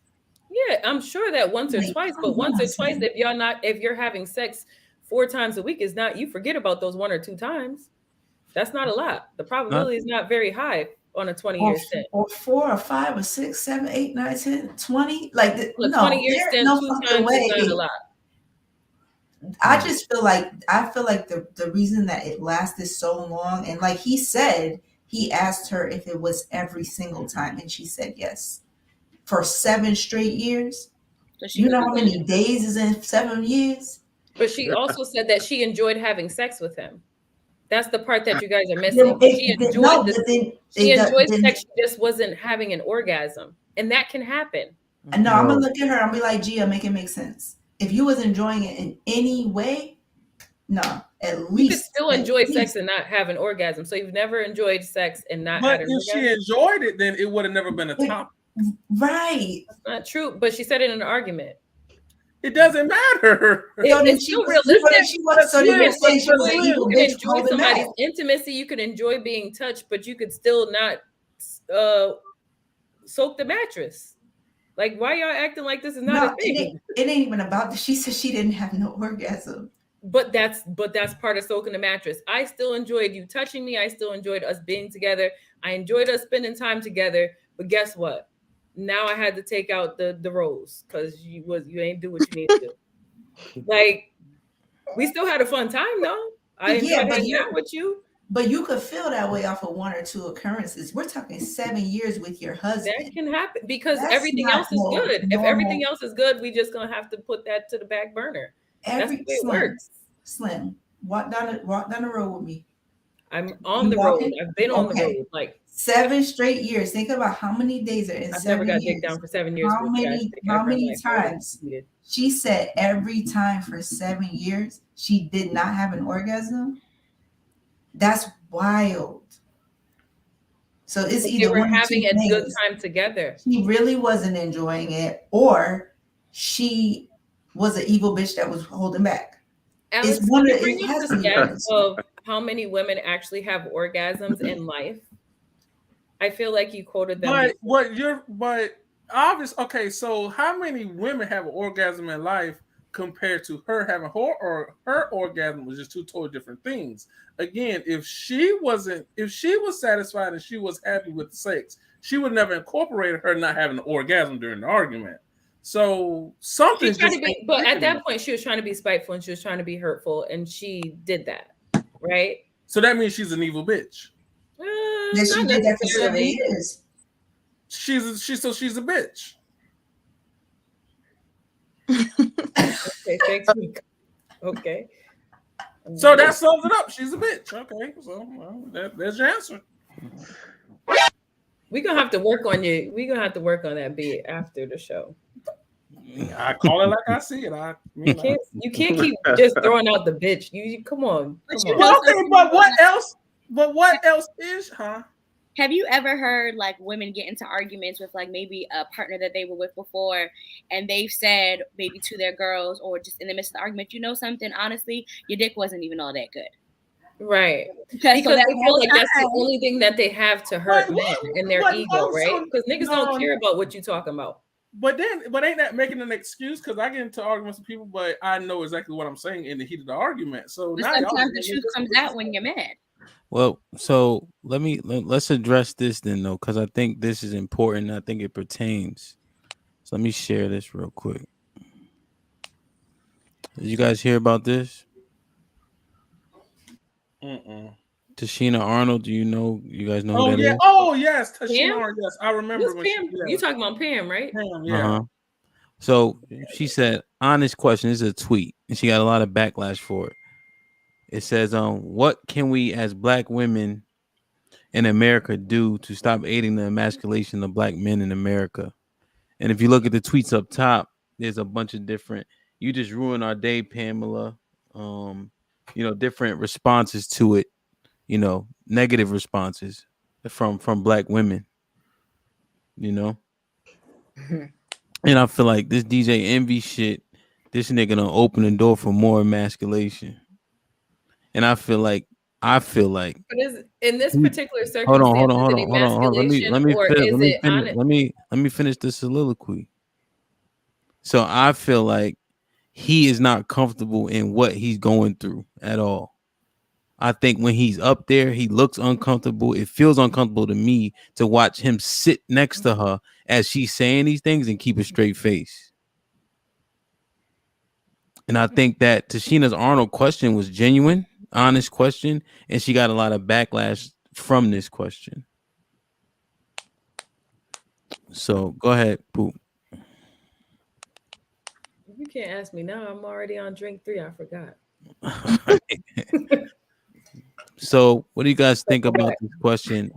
Yeah, I'm sure that once or twice, but once or twice, if you're having sex 4 times a week, is not, you forget about those 1 or 2 times. That's not a lot. The probability is not very high on a 20-year stint. Or 4 or 5 or 6, 7, 8, 9, 10, 20. Like a 20-year stint, 2 times is not a lot. I just feel like the reason that it lasted so long, and like he said, he asked her if it was every single time, and she said yes for 7 straight years. So she You was know how many days is in 7 years? But she also said that she enjoyed having sex with him. That's the part that you guys are missing. She enjoyed sex. She just wasn't having an orgasm, and that can happen. No, I'm gonna look at her. I'm gonna be like, Gia, make it make sense. If you was enjoying it in any way, no, at least you could still enjoy sex and not have an orgasm. So you've never enjoyed sex and not had an orgasm. But if she enjoyed it, then it would have never been a topic. Right. That's not true. But she said it in an argument. It doesn't matter. It's still realistic. You can enjoy somebody's intimacy. You can enjoy being touched, but you could still not soak the mattress. Like, why y'all acting like this is not a thing? It ain't even about this. She said she didn't have no orgasm. But that's part of soaking the mattress. I still enjoyed you touching me. I still enjoyed us being together. I enjoyed us spending time together. But guess what? Now I had to take out the rose because you ain't do what you need to do. Like, we still had a fun time though. I enjoyed hanging out with you. But you could feel that way off of 1 or 2 occurrences. We're talking 7 years with your husband. That can happen because everything else is good. If everything else is good, we just gonna have to put that to the back burner. That's the way it works. Slim, walk down the road with me. I'm on the road. I've been on the road like 7 straight years. Think about how many days are in 7 years. I've never got dick down for 7 years. How many times? She said every time for 7 years she did not have an orgasm. That's wild. So it's either they were having a good time together. She really wasn't enjoying it, or she was an evil bitch that was holding back. Alex, can you bring up the stats of how many women actually have orgasms in life? I feel like you quoted them. But obvious. Okay, so how many women have an orgasm in life compared to her having her orgasm was just 2 totally different things. Again, if she was satisfied and she was happy with the sex, she would never incorporated her not having an orgasm during the argument. So something but at that point she was trying to be spiteful and she was trying to be hurtful and she did that, right? So that means she's an evil bitch. She did that for 7 years. She's a bitch. Okay, thanks. Okay. So that sums it up. She's a bitch. Okay, so there's your answer. We're gonna have to work on you. We're gonna have to work on that bit after the show. I call it like I see it. You can't keep just throwing out the bitch. You come on. Okay, but what else? But what else is, huh? Have you ever heard like women get into arguments with like maybe a partner that they were with before, and they've said maybe to their girls or just in the midst of the argument, you know something, honestly, your dick wasn't even all that good. Right. Because they feel like that's the only thing that they have to hurt men and their ego, right? Because niggas don't care about what you talking about. But ain't that making an excuse? Because I get into arguments with people, but I know exactly what I'm saying in the heat of the argument. So now sometimes the truth comes out when you're mad. Well, so let's address this then, though, because I think this is important. I think it pertains. So let me share this real quick. Did you guys hear about this? Tashina Arnold, do you know? You guys know? Oh, who that yeah. is? Oh, yes. Tashina Arnold, yes. I remember. Pam? You talking about Pam, right? Pam, yeah. So she said, honest question. This is a tweet, and she got a lot of backlash for it. It says, what can we as Black women in America do to stop aiding the emasculation of Black men in America? And if you look at the tweets up top, there's a bunch of different, you just ruined our day, Pamela. Different responses to it, negative responses from Black women, And I feel like this DJ Envy shit, this nigga gonna open the door for more emasculation. And I feel like but is in this particular circumstance, hold on. Let me finish the soliloquy. So I feel like he is not comfortable in what he's going through at all. I think when he's up there, he looks uncomfortable. It feels uncomfortable to me to watch him sit next to her as she's saying these things and keep a straight face. And I think that Tashina's Arnold question was genuine, honest question, and she got a lot of backlash from this question. So go ahead, Poop. You can't ask me now. I'm already on drink 3. I forgot. So what do you guys think about this question?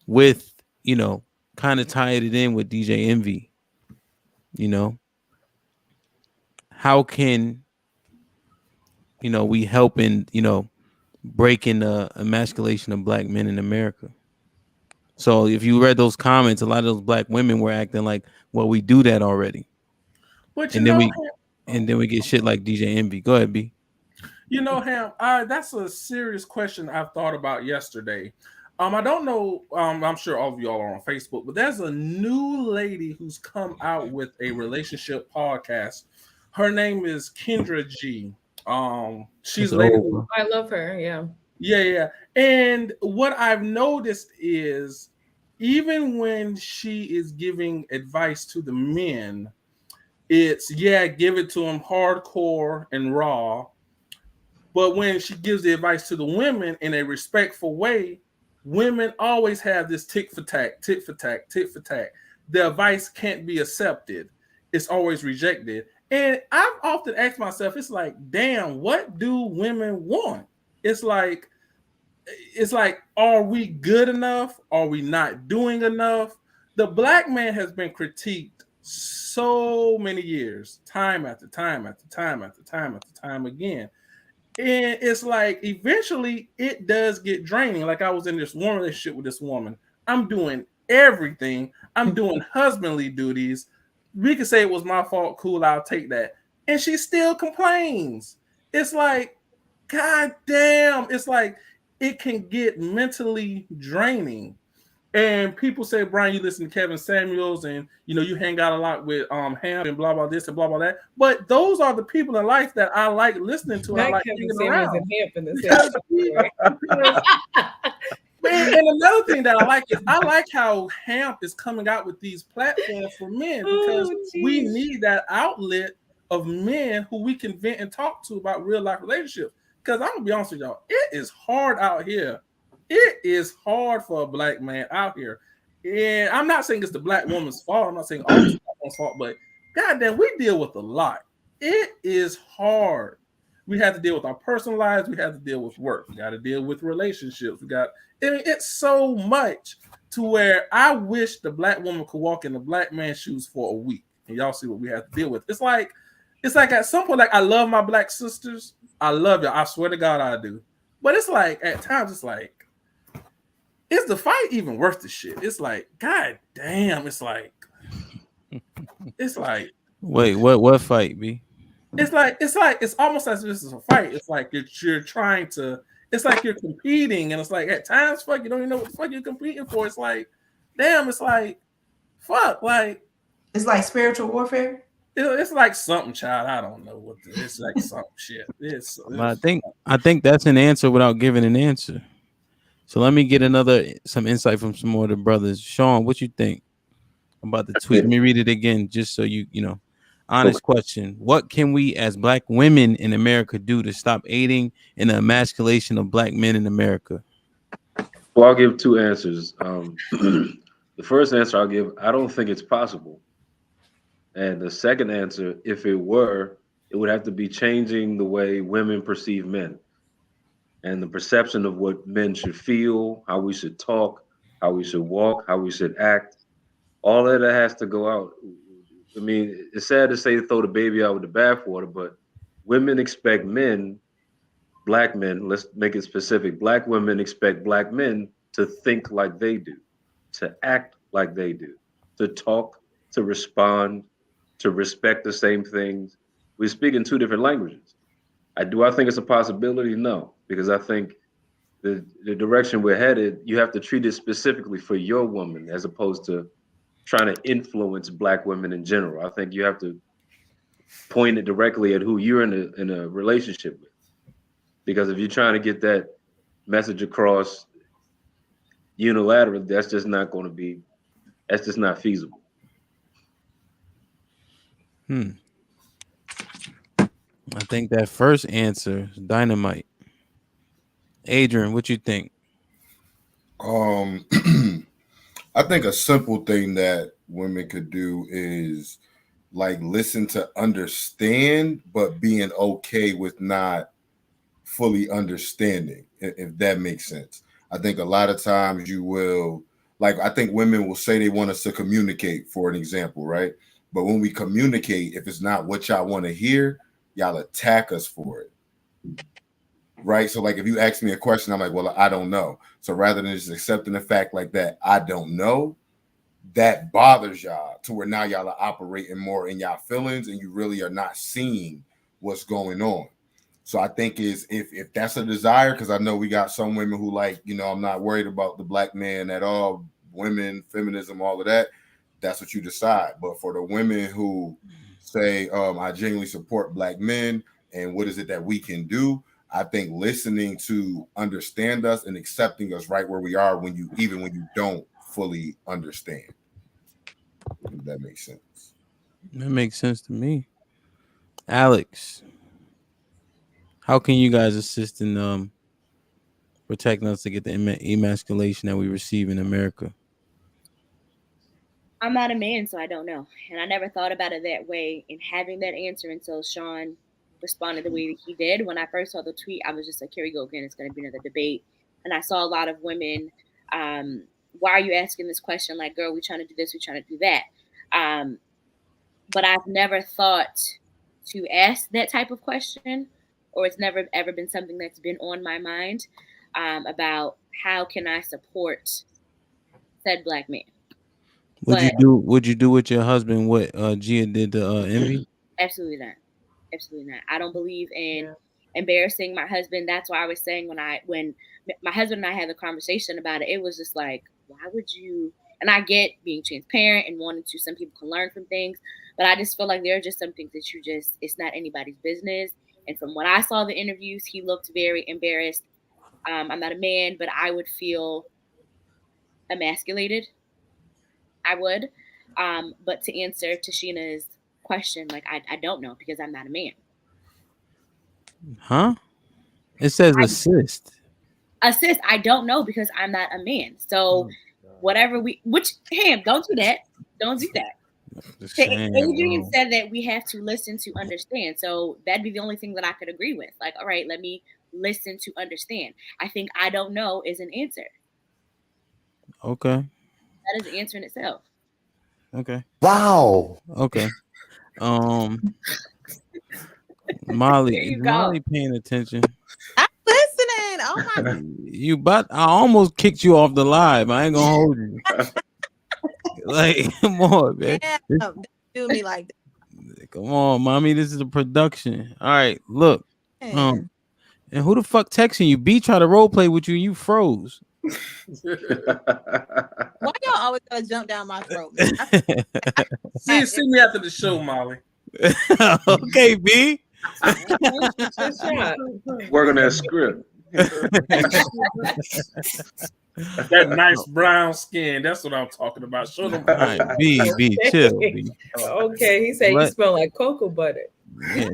With, you know, kind of tied it in with DJ Envy, you know, how can, you know, we help in, you know, breaking the emasculation of black men in America? So if you read those comments, a lot of those black women were acting like, well, we do that already. But And then we get shit like DJ Envy. Go ahead, B. You know, Ham, that's a serious question I've thought about yesterday. I don't know. I'm sure all of y'all are on Facebook, but there's a new lady who's come out with a relationship podcast. Her name is Kendra G. She's That's lady. old. I love her. Yeah. Yeah. And what I've noticed is even when she is giving advice to the men, it's give it to them hardcore and raw. But when she gives the advice to the women in a respectful way, women always have this tit for tat, tit for tat, tit for tat. The advice can't be accepted. It's always rejected. And I've often asked myself, it's like, damn, what do women want? It's like, are we good enough? Are we not doing enough? The black man has been critiqued so many years, time after time after time after time after time again. And it's like eventually it does get draining. Like I was in this one relationship with this woman. I'm doing everything. I'm doing husbandly duties. We could say it was my fault. Cool, I'll take that. And she still complains. It's like, God damn. It's like it can get mentally draining. And people say, Brian, you listen to Kevin Samuels and you hang out a lot with Ham and blah blah this and blah blah that. But those are the people in life that I like listening to. And I like Kevin hanging around. Samuels And another thing that I like is I like how Hamp is coming out with these platforms for men because we need that outlet of men who we can vent and talk to about real life relationships. Because I'm gonna be honest with y'all, it is hard out here. It is hard for a black man out here. And I'm not saying it's the black woman's fault. I'm not saying all it's the black woman's fault, but goddamn, we deal with a lot. It is hard. We have to deal with our personal lives. We have to deal with work. We got to deal with relationships. It's so much to where I wish the black woman could walk in the black man's shoes for a week. And y'all see what we have to deal with. It's like at some point, like I love my black sisters. I love y'all. I swear to God, I do. But it's like at times, it's like, is the fight even worth the shit? It's like, God damn, it's like wait, what fight, B? It's almost as if this is a fight. It's like you're trying to, it's like you're competing, and it's like at times, fuck, you don't even know what the fuck you're competing for. It's like, damn, it's like, fuck, like it's like spiritual warfare. It's like something, child. I don't know what it's like. Some shit. I think that's an answer without giving an answer. So let me get some insight from some more of the brothers. Sean, what you think about the tweet? Let me read it again, just so you know. Honest question. What can we as black women in America do to stop aiding in the emasculation of black men in America? Well, I'll give two answers. The first answer I'll give, I don't think it's possible. And the second answer, if it were, it would have to be changing the way women perceive men. And the perception of what men should feel, how we should talk, how we should walk, how we should act, all of that has to go out. I mean, it's sad to say throw the baby out with the bathwater, but women expect men, black men, let's make it specific, black women expect black men to think like they do, to act like they do, to talk, to respond, to respect the same things. We speak in two different languages. I think it's a possibility? No, because I think the direction we're headed, you have to treat it specifically for your woman as opposed to trying to influence black women in general. I think you have to point it directly at who you're in a relationship with. Because if you're trying to get that message across unilaterally, that's just not feasible. I think that first answer is dynamite. Adrian, what you think? Um, I think a simple thing that women could do is like listen to understand, but being okay with not fully understanding, if that makes sense. I think a lot of times you will, like, I think women will say they want us to communicate, for an example, right? But when we communicate, if it's not what y'all want to hear, y'all attack us for it, right? So, like, if you ask me a question, I'm like, well, I don't know. So rather than just accepting the fact like that, I don't know, that bothers y'all to where now y'all are operating more in y'all feelings and you really are not seeing what's going on. So I think is if that's a desire, because I know we got some women who like, I'm not worried about the black man at all, women, feminism, all of that. That's what you decide. But for the women who say, I genuinely support black men and what is it that we can do, I think listening to understand us and accepting us right where we are when you don't fully understand. If that makes sense. That makes sense to me. Alex, how can you guys assist in protecting us to get the emasculation that we receive in America? I'm not a man, so I don't know. And I never thought about it that way in having that answer until Sean responded the way that he did. When I first saw the tweet, I was just like, here we go again. It's going to be another debate. And I saw a lot of women, why are you asking this question? Like, girl, we trying to do this, we trying to do that. But I've never thought to ask that type of question, or it's never ever been something that's been on my mind about how can I support said black man. Would you But do? Would you do with your husband what Gia did to Envy? absolutely not. Absolutely not. I don't believe in embarrassing my husband. That's why I was saying when my husband and I had the conversation about it, it was just like, why would you? And I get being transparent and wanting to. Some people can learn from things, but I just feel like there are just some things that it's not anybody's business. And from when I saw the interviews, he looked very embarrassed. I'm not a man, but I would feel emasculated. I would. But to answer Tashina's question, like I don't know because I'm not a man. Huh? It says assist. Assist, I don't know because I'm not a man. So whatever don't do that. Don't do that. Adrian said that we have to listen to understand. So that'd be the only thing that I could agree with. Like, all right, let me listen to understand. I think I don't know is an answer. Okay. That is the answer in itself. Okay. Wow. Okay. Molly, There you is go. Molly paying attention? I'm listening. Oh my I almost kicked you off the live. I ain't gonna hold you. Like, come on, man. don't do me like Come on, mommy. This is a production. All right, look. that. And who the fuck texting you? B tried to role play with you and you froze. Why y'all always gotta jump down my throat? See me after the show, Molly. Okay, B. Work on that script. That nice brown skin. That's what I'm talking about. Show them. All right, B, chill. B. Okay, he said you smell like cocoa butter. Yeah,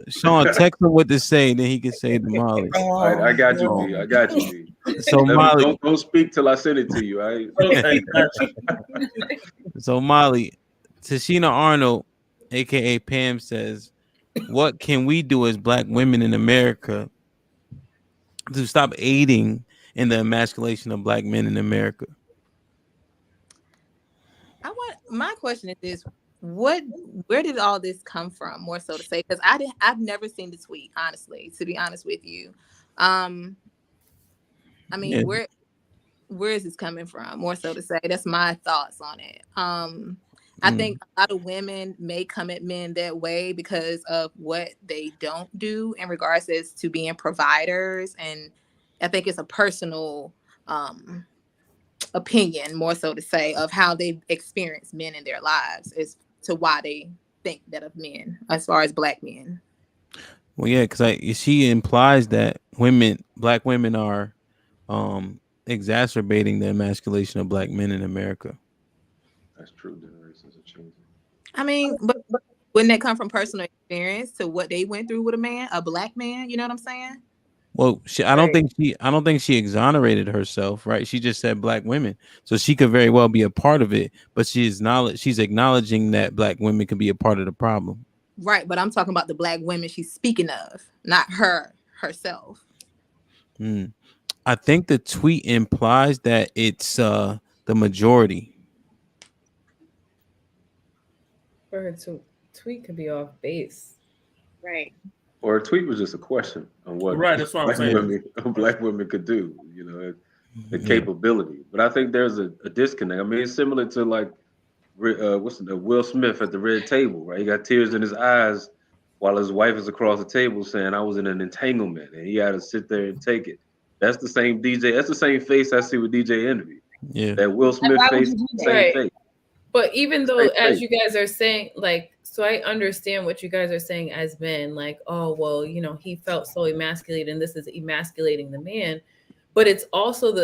Sean, text him what to say, then he can say to Molly. All right, I got you, B. I got you, B. So Molly, don't speak till I send it to you. All right? Okay, so Molly, Tashina Arnold, aka Pam, says, "What can we do as Black women in America to stop aiding in the emasculation of Black men in America?" My question is this: where did all this come from? More so to say, because I've never seen the tweet. Honestly, to be honest with you, I mean, Yeah. where is this coming from? More so to say, that's my thoughts on it. I think a lot of women may come at men that way because of what they don't do in regards as to being providers, and I think it's a personal opinion, more so to say, of how they experience men in their lives as to why they think that of men as far as Black men. Well, yeah, because she implies that Black women are exacerbating the emasculation of Black men in America. That's true. Generations are changing. I mean, Wouldn't that come from personal experience to what they went through with a black man? You know what I'm saying? Well, I don't think she exonerated herself, right? She just said black women, so she could very well be a part of it, but she's acknowledging that black women can be a part of the problem. Right, but I'm talking about the black women she's speaking of, not herself. I think the tweet implies that it's the majority. For her to tweet could be off base. Right. Or a tweet was just a question on what that's what I'm saying. black women could do, you know, the capability. But I think there's a disconnect. I mean, it's similar to like Will Smith at the red table, right? He got tears in his eyes while his wife is across the table saying, "I was in an entanglement," and he had to sit there and take it. That's the same DJ. That's the same face I see with DJ Envy. Yeah, that Will Smith face, same face. But even though, as you guys are saying, like, so I understand what you guys are saying as men, like, oh, well, you know, he felt so emasculated and this is emasculating the man. But it's also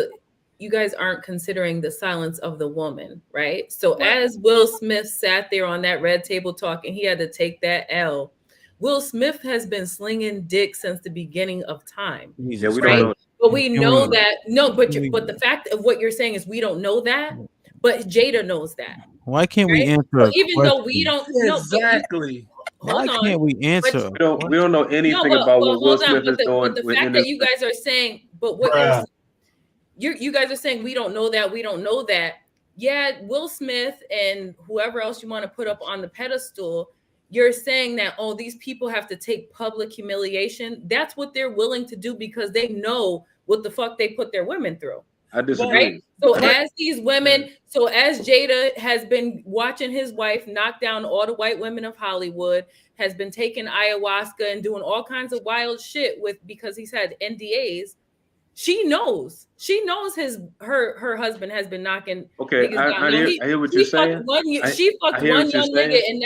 you guys aren't considering the silence of the woman, right? So as Will Smith sat there on that red table talking, he had to take that L. Will Smith has been slinging dick since the beginning of time. Yeah, we don't know. But we know that, but the fact of what you're saying is we don't know that, but Jada knows that. Why can't we answer? So even though we don't know exactly, why can't we answer? We don't know anything about what Will Smith is doing. But the fact that you guys are saying, but what you guys are saying, we don't know that, we don't know that. Yeah, Will Smith and whoever else you want to put up on the pedestal, you're saying that, oh, these people have to take public humiliation. That's what they're willing to do because they know what the fuck they put their women through. I disagree. Right? So as these women, so as Jada has been watching his wife knock down all the white women of Hollywood, has been taking ayahuasca and doing all kinds of wild shit because he's had NDAs. She knows her husband has been knocking. Okay, I hear what you're saying. She fucked one young nigga, and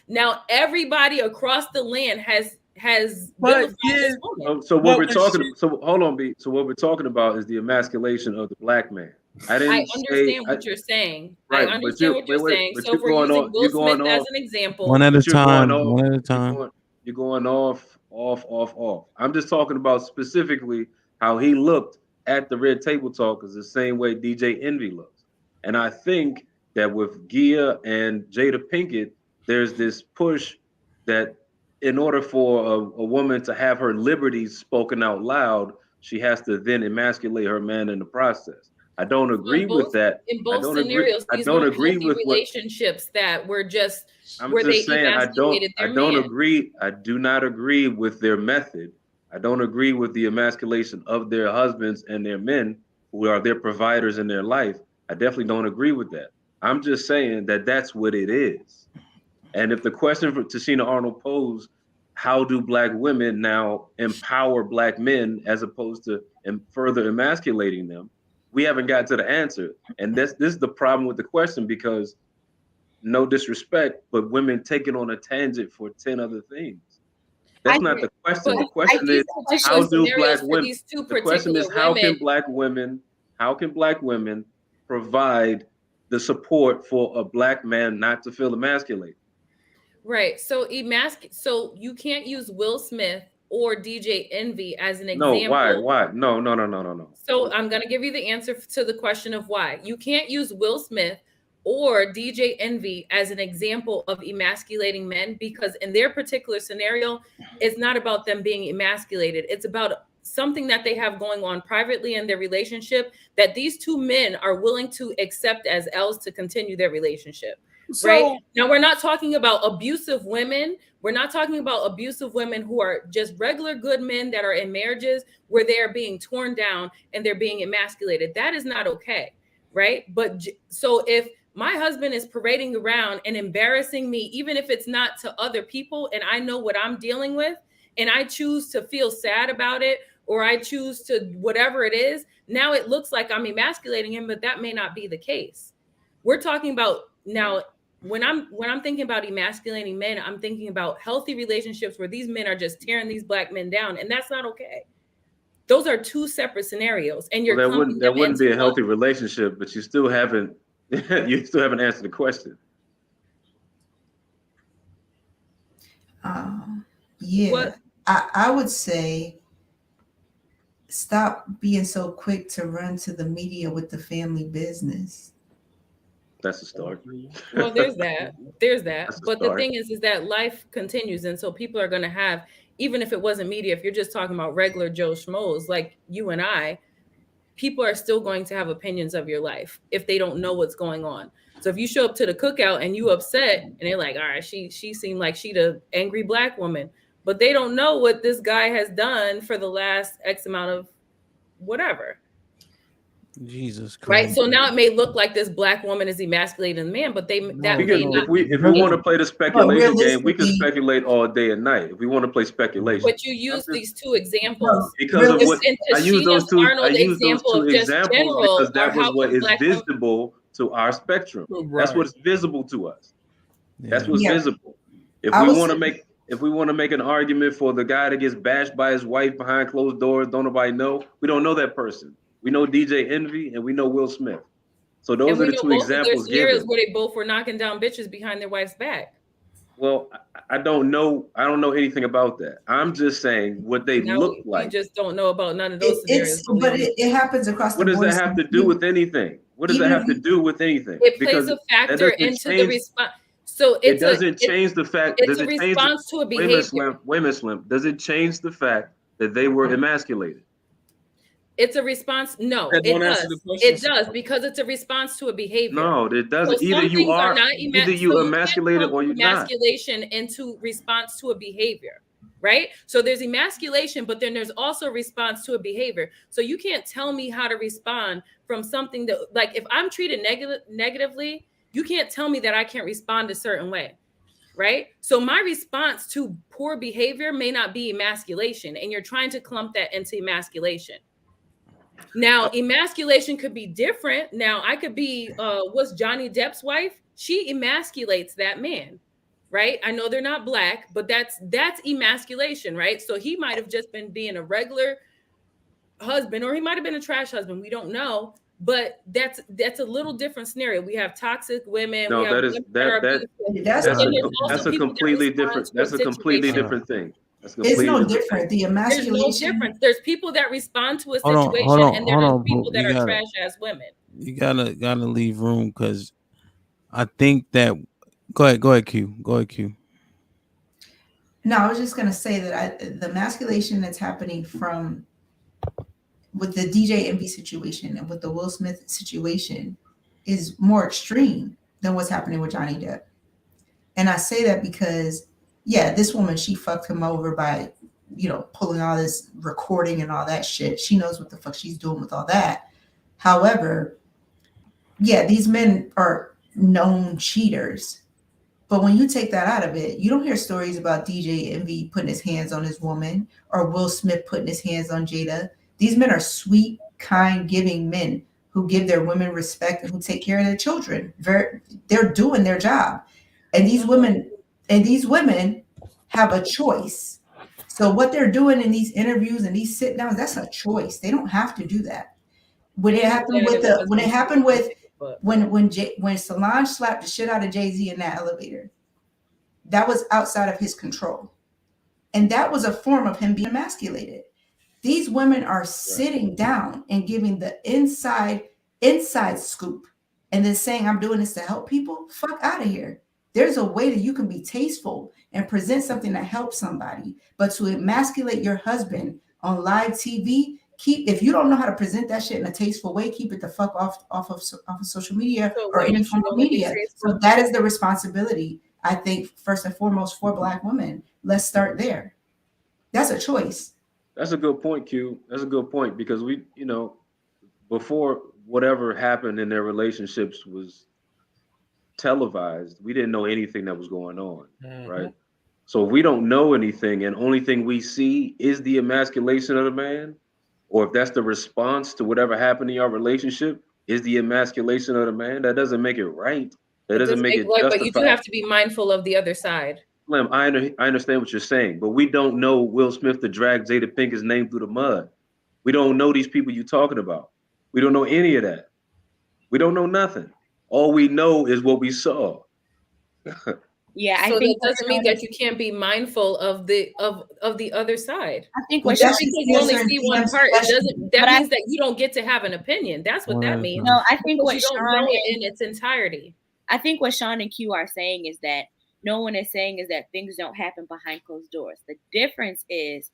now everybody across the land has. So what we're talking. So hold on, B. So what we're talking about is the emasculation of the black man. I understand what you're saying. Right, I understand what you're saying. So if we're using Will Smith as an example, one at a time. You're going off. I'm just talking about specifically how he looked at the red table talk is the same way DJ Envy looks. And I think that with Gia and Jada Pinkett, there's this push that in order for a woman to have her liberties spoken out loud, she has to then emasculate her man in the process. I don't agree with that. In both scenarios, I don't agree with relationships that were just where they emasculated their man. I do not agree with their method. I don't agree with the emasculation of their husbands and their men who are their providers in their life. I definitely don't agree with that. I'm just saying that that's what it is. And if the question for Tashina Arnold posed, how do black women now empower black men as opposed to further emasculating them? We haven't got to the answer. And this is the problem with the question, because no disrespect, but women take it on a tangent for 10 other things. That's not the question. The question is, how do black women? The question is, how can black women provide the support for a black man not to feel emasculated? Right. So so you can't use Will Smith or DJ Envy as an example. No, why? No. So I'm going to give you the answer to the question of why. You can't use Will Smith or DJ Envy as an example of emasculating men, because in their particular scenario, it's not about them being emasculated. It's about something that they have going on privately in their relationship that these two men are willing to accept as L's to continue their relationship. Right now, we're not talking about abusive women. We're not talking about abusive women who are just regular good men that are in marriages where they are being torn down and they're being emasculated. That is not okay. Right. But so if my husband is parading around and embarrassing me, even if it's not to other people, and I know what I'm dealing with, and I choose to feel sad about it, or I choose to whatever it is, now it looks like I'm emasculating him, but that may not be the case. We're talking about now, when I'm thinking about emasculating men, I'm thinking about healthy relationships where these men are just tearing these black men down, and that's not okay. Those are two separate scenarios, and that wouldn't be a healthy relationship. But you still haven't answered the question. Yeah, What? I would say stop being so quick to run to the media with the family business. That's a start. Well, there's that. There's that. That's a But the start. thing is that life continues, and so people are going to have, even if it wasn't media, if you're just talking about regular Joe Schmoes like you and I, people are still going to have opinions of your life if they don't know what's going on. So if you show up to the cookout and you upset, and they're like, all right, she seemed like she the angry black woman, but they don't know what this guy has done for the last X amount of whatever. Jesus Christ. Right. So now it may look like this black woman is emasculating the man, but they that We may can, not. if we want to play the speculation game, we can realistically- speculate all day and night. If we want to play speculation, But you use these two examples. because of If- what and I use those Tashina's two, I Arnold use those example two of just examples general because or that was how what come is black women- visible to our spectrum. Right. That's what's visible to us. That's Yeah. what's Yeah. visible. If I we was- want to make an argument for the guy that gets bashed by his wife behind closed doors, don't nobody know. We don't know that person. We know DJ Envy and we know Will Smith. So And those we are the know two both of their examples scenarios given. where they both were knocking down bitches behind their wife's back. Well, I don't know. I don't know anything about that. I'm just saying what they Now look we like. just don't know about none of those It's scenarios. but it happens across What the does board. that have to do with anything? What does that Even have if to you- do with anything? It Because plays a that factor doesn't into the change- response. So It it's doesn't change the fact. it's Does a it change? response to a Wait a minute, behavior. Slim. Wait a minute, Slim. Does it change the fact that they were emasculated? It's a response. No, That it don't answer does. the question. It does because it's a response to a behavior. No, it doesn't. So Either some you things are, not either you so emasculated can't or you're not. emasculation into response to a behavior, right? So there's emasculation, but then there's also response to a behavior. So you can't tell me how to respond from something that, like, if I'm treated negatively, you can't tell me that I can't respond a certain way, right? So my response to poor behavior may not be emasculation, and you're trying to clump that into emasculation. Now, emasculation could be different. Now, I could be, what's Johnny Depp's wife? She emasculates that man, right? I know they're not black, but that's emasculation, right? So he might have just been being a regular husband, or he might have been a trash husband. We don't know, but that's a little different scenario. We have toxic women. No, we have that is women are that abusive. That's And then there's that's also a people that completely respond different. to That's a completely situation. different thing. That's a It's completely no different different. thing. The There's no emasculation. difference. There's people that respond to a Hold on, situation, hold on, and hold there's on, people Pooh. that You are gotta- trash ass women. You gotta leave room because I think that. Go ahead, Q. Go ahead, Q. No, I was just gonna say that the emasculation that's happening from with the DJ Envy situation and with the Will Smith situation is more extreme than what's happening with Johnny Depp. And I say that because, yeah, this woman, she fucked him over by, pulling all this recording and all that shit. She knows what the fuck she's doing with all that. However, yeah, these men are known cheaters. But when you take that out of it, you don't hear stories about DJ Envy putting his hands on his woman or Will Smith putting his hands on Jada. These men are sweet, kind, giving men who give their women respect and who take care of their children. They're doing their job. And these women have a choice. So what they're doing in these interviews and these sit downs, that's a choice. They don't have to do that. When it happened with when Solange slapped the shit out of Jay-Z in that elevator, that was outside of his control. And that was a form of him being emasculated. These women are sitting down and giving the inside scoop and then saying, I'm doing this to help people. Fuck out of here. There's a way that you can be tasteful and present something that helps somebody, but to emasculate your husband on live TV, if you don't know how to present that shit in a tasteful way, keep it the fuck off of social media or any form of media. So that is the responsibility, I think, first and foremost for Black women. Let's start there. That's a choice. That's a good point, Q. That's a good point because we, before whatever happened in their relationships was televised, we didn't know anything that was going on, right? So if we don't know anything and only thing we see is the emasculation of the man, or if that's the response to whatever happened in your relationship is the emasculation of the man, that doesn't make it right. That doesn't make it justified. But you do have to be mindful of the other side. Slim, I understand what you're saying, but we don't know Will Smith to drag Jada Pinkett's name through the mud. We don't know these people you're talking about. We don't know any of that. We don't know nothing. All we know is what we saw. Yeah, So I think that doesn't mean that you can't be mindful of the other side. I think But what that's Sean, just Because you only answering see one Pam's part, it question. doesn't. That But means that you don't get to have an opinion. That's what that means. no, I think Because what you don't Sean know it and in its entirety. I think what Sean and Q are saying is that no one is saying is that things don't happen behind closed doors. The difference is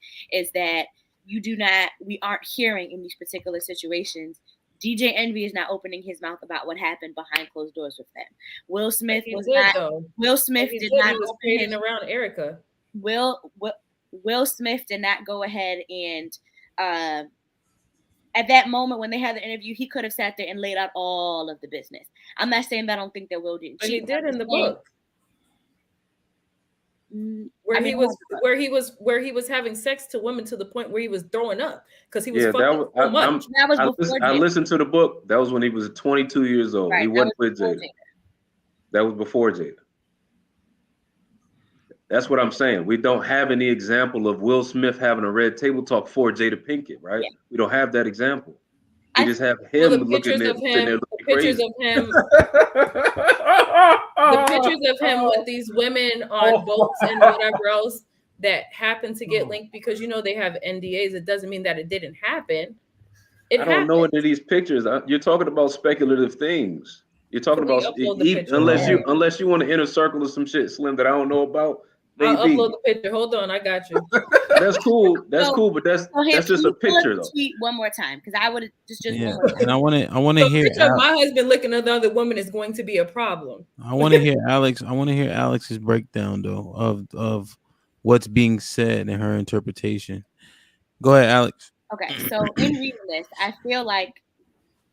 that we aren't hearing in these particular situations. DJ Envy is not opening his mouth about what happened behind closed doors with them. Will Smith He was did, not. though. Will Smith He did did. not He was open parading his. around Erica. Will Smith did not go ahead and at that moment when they had the interview, he could have sat there and laid out all of the business. I'm not saying that I don't think that Will didn't But he cheat. did in the book. Where I mean, he was having sex to women to the point where he was throwing up because he was Yeah, fucking so much. that was before I Jada. listened to the book. That was when he was 22 years old. Right, He that wasn't was with before Jada. Jada. That was before Jada. That's what I'm saying. We don't have any example of Will Smith having a red table talk for Jada Pinkett, right? Yeah. We don't have that example. We just have Well, him the looking pictures at of sitting there him, looking crazy. the pictures of him with these women on boats and whatever else that happened to get linked because they have NDAs. It doesn't mean that it didn't happen. I don't know any of these pictures. You're talking about speculative things. You're talking about upload the picture? unless you want to inner circle of some shit, Slim, that I don't know about. I'll Maybe upload the picture. Hold on, I got you. that's cool. That's cool, but that's just a picture though. Tweet one more time because I would just Yeah, one more time. and I want to hear picture of my husband licking another woman is going to be a problem. I want to hear Alex. I want to hear Alex's breakdown though of what's being said and her interpretation. Go ahead, Alex. Okay, so in reading this, I feel like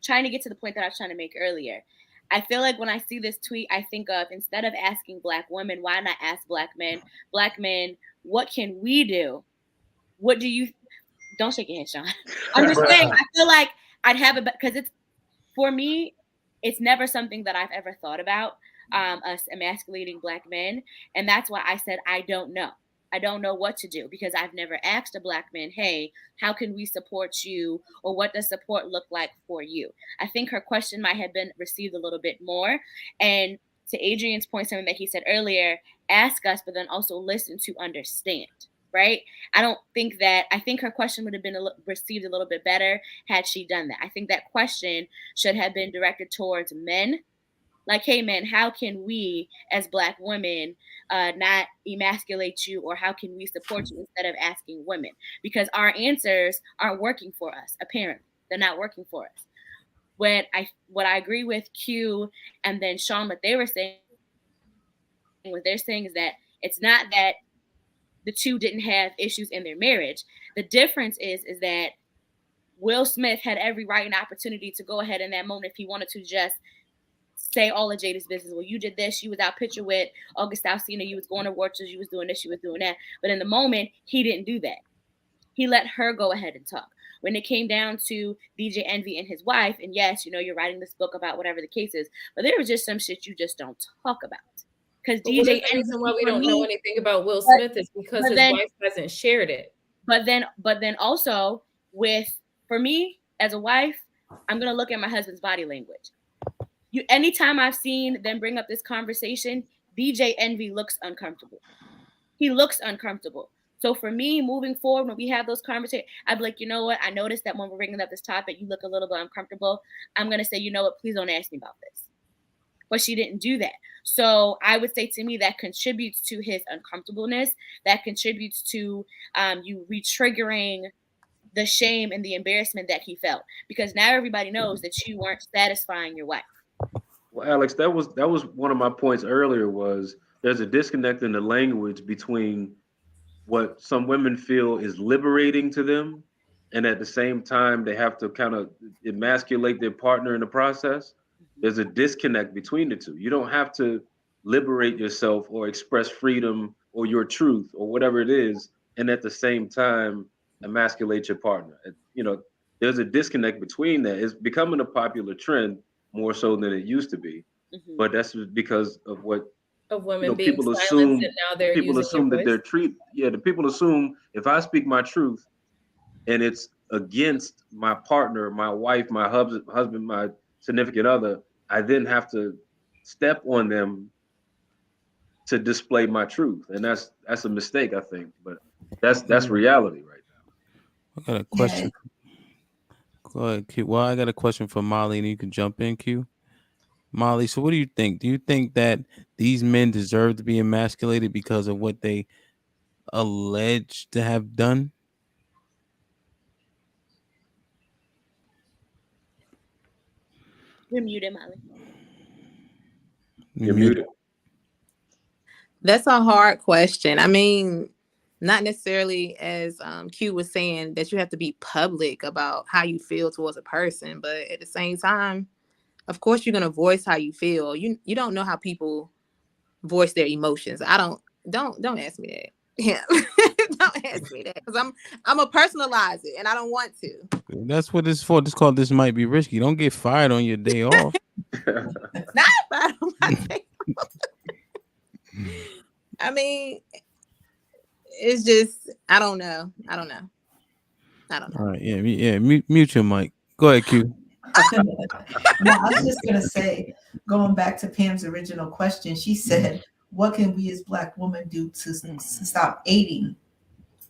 trying to get to the point that I was trying to make earlier. I feel like when I see this tweet, I think of instead of asking Black women, why not ask Black men? Black men, what can we do? What do you? Don't shake your head, Sean. I'm just saying. I feel like I'd have it because it's for me. It's never something that I've ever thought about us emasculating Black men, and that's why I said I don't know. I don't know what to do because I've never asked a Black man, hey, how can we support you or what does support look like for you? I think her question might have been received a little bit more. And to Adrian's point, something that he said earlier, ask us, but then also listen to understand, right? I think her question would have been received a little bit better had she done that. I think that question should have been directed towards men. Like, hey, man, how can we as Black women not emasculate you or how can we support you instead of asking women? Because our answers aren't working for us, apparently. They're not working for us. What I agree with Q and then Sean, what they're saying is that it's not that the two didn't have issues in their marriage. The difference is that Will Smith had every right and opportunity to go ahead in that moment if he wanted to just say all of Jada's business. Well, you did this. You was out picture with August Alsina. You was going to Waters. You was doing this. You was doing that. But in the moment, he didn't do that. He let her go ahead and talk. When it came down to DJ Envy and his wife, and yes, you're writing this book about whatever the case is, but there was just some shit you just don't talk about. Because DJ Envy, the reason why we don't know anything about Will Smith is because his wife hasn't shared it. But then also for me as a wife, I'm gonna look at my husband's body language. Anytime I've seen them bring up this conversation, DJ Envy looks uncomfortable. He looks uncomfortable. So for me, moving forward, when we have those conversations, I'd be like, you know what? I noticed that when we're bringing up this topic, you look a little bit uncomfortable. I'm going to say, you know what? Please don't ask me about this. But she didn't do that. So I would say to me that contributes to his uncomfortableness. That contributes to you re-triggering the shame and the embarrassment that he felt. Because now everybody knows that you weren't satisfying your wife. Well, Alex, that was one of my points earlier was there's a disconnect in the language between what some women feel is liberating to them, and at the same time they have to kind of emasculate their partner in the process. There's a disconnect between the two. You don't have to liberate yourself or express freedom or your truth or whatever it is, and at the same time emasculate your partner. There's a disconnect between that. It's becoming a popular trend more so than it used to be, but that's because of what of women being people silenced assume. and now they're People assume that they're treated. Yeah, the people assume if I speak my truth and it's against my partner, my wife, my husband, my significant other, I then have to step on them to display my truth, and that's a mistake, I think. But that's reality right I got a question. Go ahead, Q. Well, I got a question for Molly, and you can jump in, Q. Molly, so what do you think? Do you think that these men deserve to be emasculated because of what they alleged to have done? You're muted, Molly. now. You're muted. That's a hard question. I mean, not necessarily as Q was saying that you have to be public about how you feel towards a person, but at the same time, of course, you're gonna voice how you feel. You don't know how people voice their emotions. Don't ask me that. Yeah, don't ask me that because I'm a personalize it and I don't want to. That's what it's for. It's called This Might Be Risky. Don't get fired on your day off. Not fired on my day off. I mean, it's just I don't know. All right, yeah. Mute your mic. Go ahead, Q. Now, I was just going to say, going back to Pam's original question, she said, what can we as Black women do to stop aiding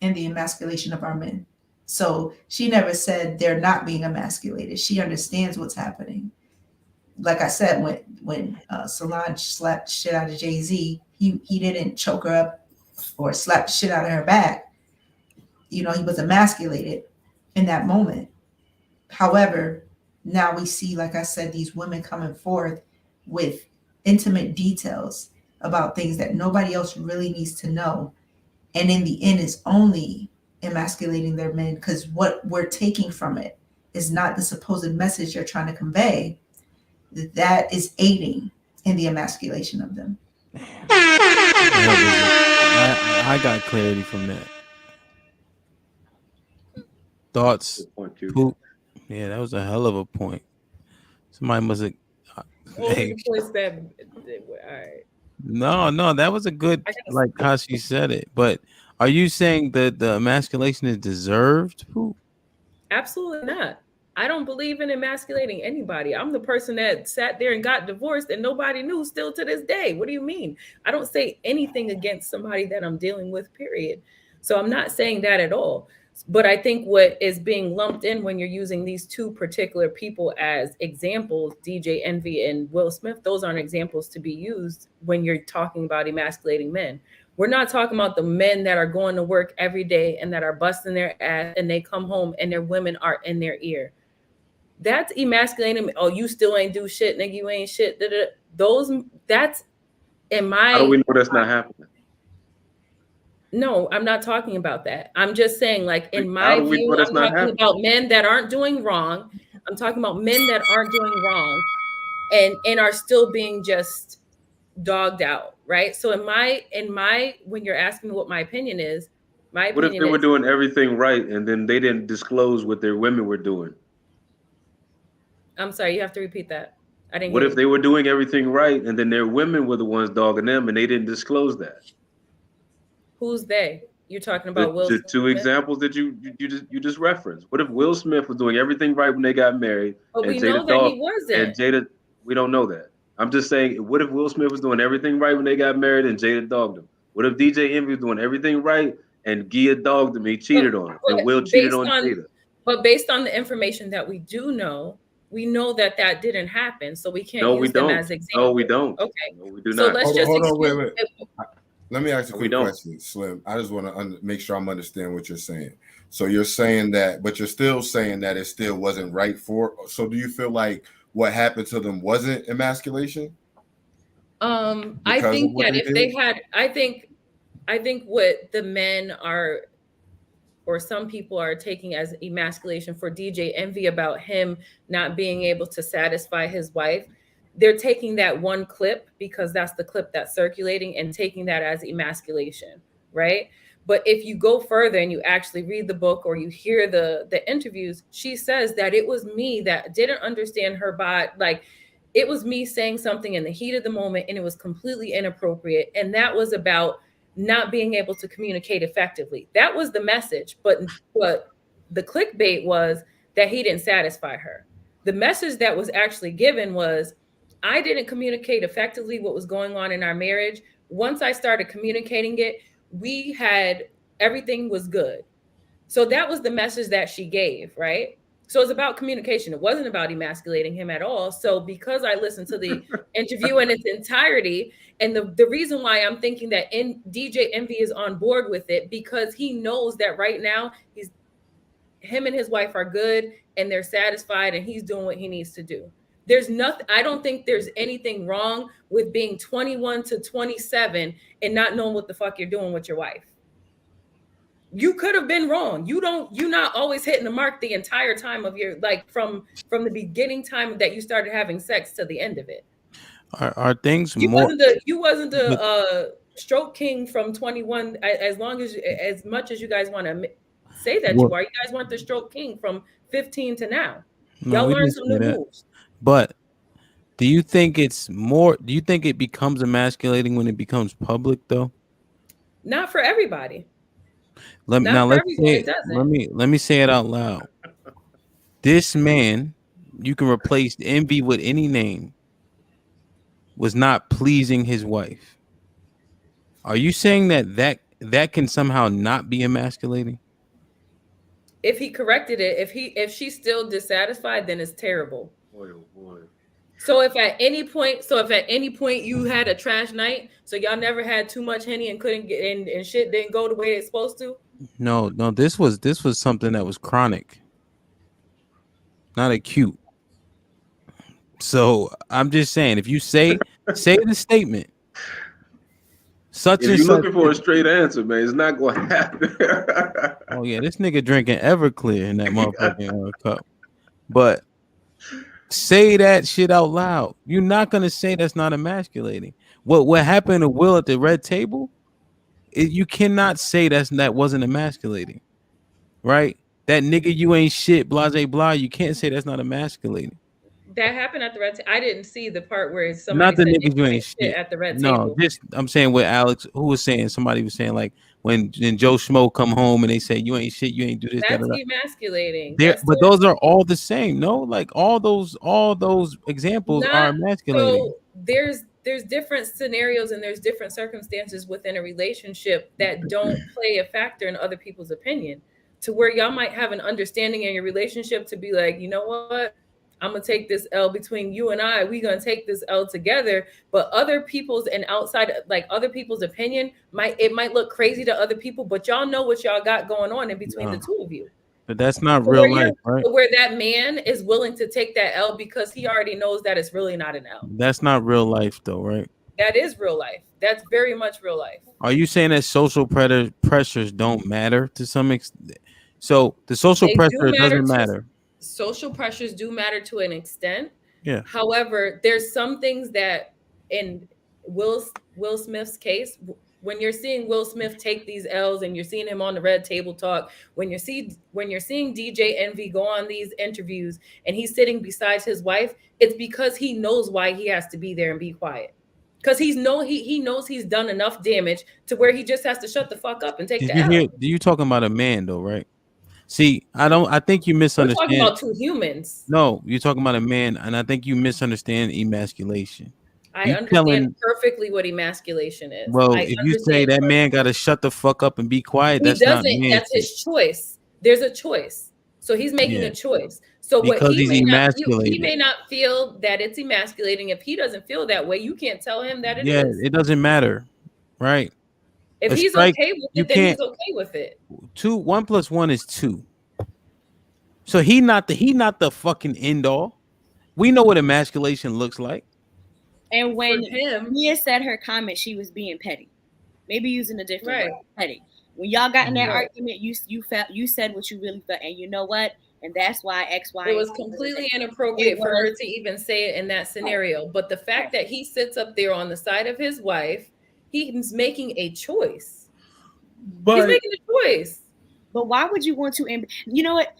in the emasculation of our men? So she never said they're not being emasculated. She understands what's happening. Like I said, when Solange slapped the shit out of Jay-Z, he didn't choke her up or slap the shit out of her back. You know, he was emasculated in that moment. However, now we see, like I said, these women coming forth with intimate details about things that nobody else really needs to know. And in the end, is only emasculating their men, because what we're taking from it is not the supposed message you're trying to convey. That is aiding in the emasculation of them. I got clarity from that. Thoughts? Yeah, that was a hell of a point. Somebody must have. Hey. All right. No, that was a good, like how she said it. But are you saying that the emasculation is deserved? Who? Absolutely not. I don't believe in emasculating anybody. I'm the person that sat there and got divorced and nobody knew still to this day. What do you mean? I don't say anything against somebody that I'm dealing with, period. So I'm not saying that at all. But I think what is being lumped in when you're using these two particular people as examples, DJ Envy and Will Smith, those aren't examples to be used when you're talking about emasculating men. We're not talking about the men that are going to work every day and that are busting their ass and they come home and their women are in their ear. That's emasculating. Oh, you still ain't do shit, nigga. You ain't shit. That's in my. How do we know that's not happening? No, I'm not talking about that. I'm just saying, like, in my view, I'm talking about men that aren't doing wrong. I'm talking about men that aren't doing wrong and are still being just dogged out, right? So in my when you're asking me what my opinion is, my opinion is, what if they were doing everything right and then they didn't disclose what their women were doing? I'm sorry, you have to repeat that. I didn't. What if they were doing everything right and then their women were the ones dogging them and they didn't disclose that? Who's they? You're talking about Will Smith? The two examples that you just referenced. What if Will Smith was doing everything right when they got married? But we know that he wasn't. And Jada, we don't know that. I'm just saying, what if Will Smith was doing everything right when they got married and Jada dogged him? What if DJ Envy was doing everything right and Gia dogged him? He cheated on her, and Will cheated on Jada. But based on the information that we do know, we know that didn't happen. So we can't use them as examples. No, we don't. Okay. No, we do so not. let's hold on, wait. Let me ask you a quick question, Slim. I just want to make sure I'm understanding what you're saying. So you're saying that, but you're still saying that it still wasn't right for. So do you feel like what happened to them wasn't emasculation? I think that if they had, I think what the men are, or some people are taking as emasculation for DJ Envy about him not being able to satisfy his wife, they're taking that one clip because that's the clip that's circulating and taking that as emasculation, right? But if you go further and you actually read the book or you hear the interviews, she says that it was me that didn't understand her body. Like, it was me saying something in the heat of the moment and it was completely inappropriate. And that was about not being able to communicate effectively. That was the message. But the clickbait was that he didn't satisfy her. The message that was actually given was, I didn't communicate effectively what was going on in our marriage. Once I started communicating it, everything was good. So that was the message that she gave, right? So it's about communication. It wasn't about emasculating him at all. So because I listened to the interview in its entirety, and the reason why I'm thinking that DJ Envy is on board with it, because he knows that right now him and his wife are good and they're satisfied and he's doing what he needs to do. There's nothing, I don't think there's anything wrong with being 21 to 27 and not knowing what the fuck you're doing with your wife. You could have been wrong. You're not always hitting the mark the entire time of your, like from the beginning time that you started having sex to the end of it. Are things you more? wasn't the stroke king from 21 as much as you guys want to say that you are. You guys weren't the stroke king from 15 to now. Y'all learned some new moves. But do you think it's more? Do you think it becomes emasculating when it becomes public though? Not for everybody. Let me say it out loud. This man, you can replace envy with any name, was not pleasing his wife. Are you saying that can somehow not be emasculating? If he corrected it, if she's still dissatisfied, then it's terrible. Boy, oh boy. So if at any point you had a trash night, so y'all never had too much Henny and couldn't get in and shit didn't go the way it's supposed to. No, this was something that was chronic, not acute. So I'm just saying, if you say the statement, if you're looking for a straight answer, man, it's not going to happen. Oh yeah, this nigga drinking Everclear in that motherfucking cup. But say that shit out loud. You're not gonna say that's not emasculating. What happened to Will at the red table? You cannot say that wasn't emasculating, right? That nigga, you ain't shit, blase blah. You can't say that's not emasculating. That happened at the red table. I didn't see the part where somebody not the said niggas you ain't shit at the red table. No, I'm saying with Alex, who was saying, somebody was saying like when Joe Schmo come home and they say you ain't shit, you ain't do this. That's emasculating. But those are all the same. No, like all those examples are emasculating. So there's different scenarios and there's different circumstances within a relationship that don't play a factor in other people's opinion, to where y'all might have an understanding in your relationship to be like, you know what, I'm gonna take this L between you and I. We're gonna take this L together. But other people's and outside, like other people's opinion, might look crazy to other people, but y'all know what y'all got going on in between the two of you. But that's not real life, right? Where that man is willing to take that L because he already knows that it's really not an L. That's not real life, though, right? That is real life. That's very much real life. Are you saying that social pressures don't matter to some extent? So the social pressure doesn't matter. Social pressures do matter to an extent. Yeah. However, there's some things that in Will Smith's case, when you're seeing Will Smith take these L's and you're seeing him on the red table talk, when you're seeing DJ Envy go on these interviews and he's sitting beside his wife, it's because he knows why he has to be there and be quiet. Because he knows he's done enough damage to where he just has to shut the fuck up and take the L. You talking about a man though, right? See, I think you misunderstand. We're talking about two humans. No, you're talking about a man, and I think you misunderstand emasculation. I understand perfectly what emasculation is. Well, if you say that man got to shut the fuck up and be quiet, that's not man. That's his choice. There's a choice. So he's making a choice. So because he may not feel that it's emasculating. If he doesn't feel that way, you can't tell him that it is. Yeah, it doesn't matter, right? If he's okay with it, then he's okay with it. 1 + 1 is 2. So he not the fucking end all. We know what emasculation looks like. And when Mia said her comment, she was being petty. Maybe using a different word, petty. When y'all got in that argument, you said what you really felt, and you know what? And that's why X, Y. It was completely inappropriate for her to even say it in that scenario. But the fact that he sits up there on the side of his wife, he's making a choice. He's making a choice. But why would you want to? You know what?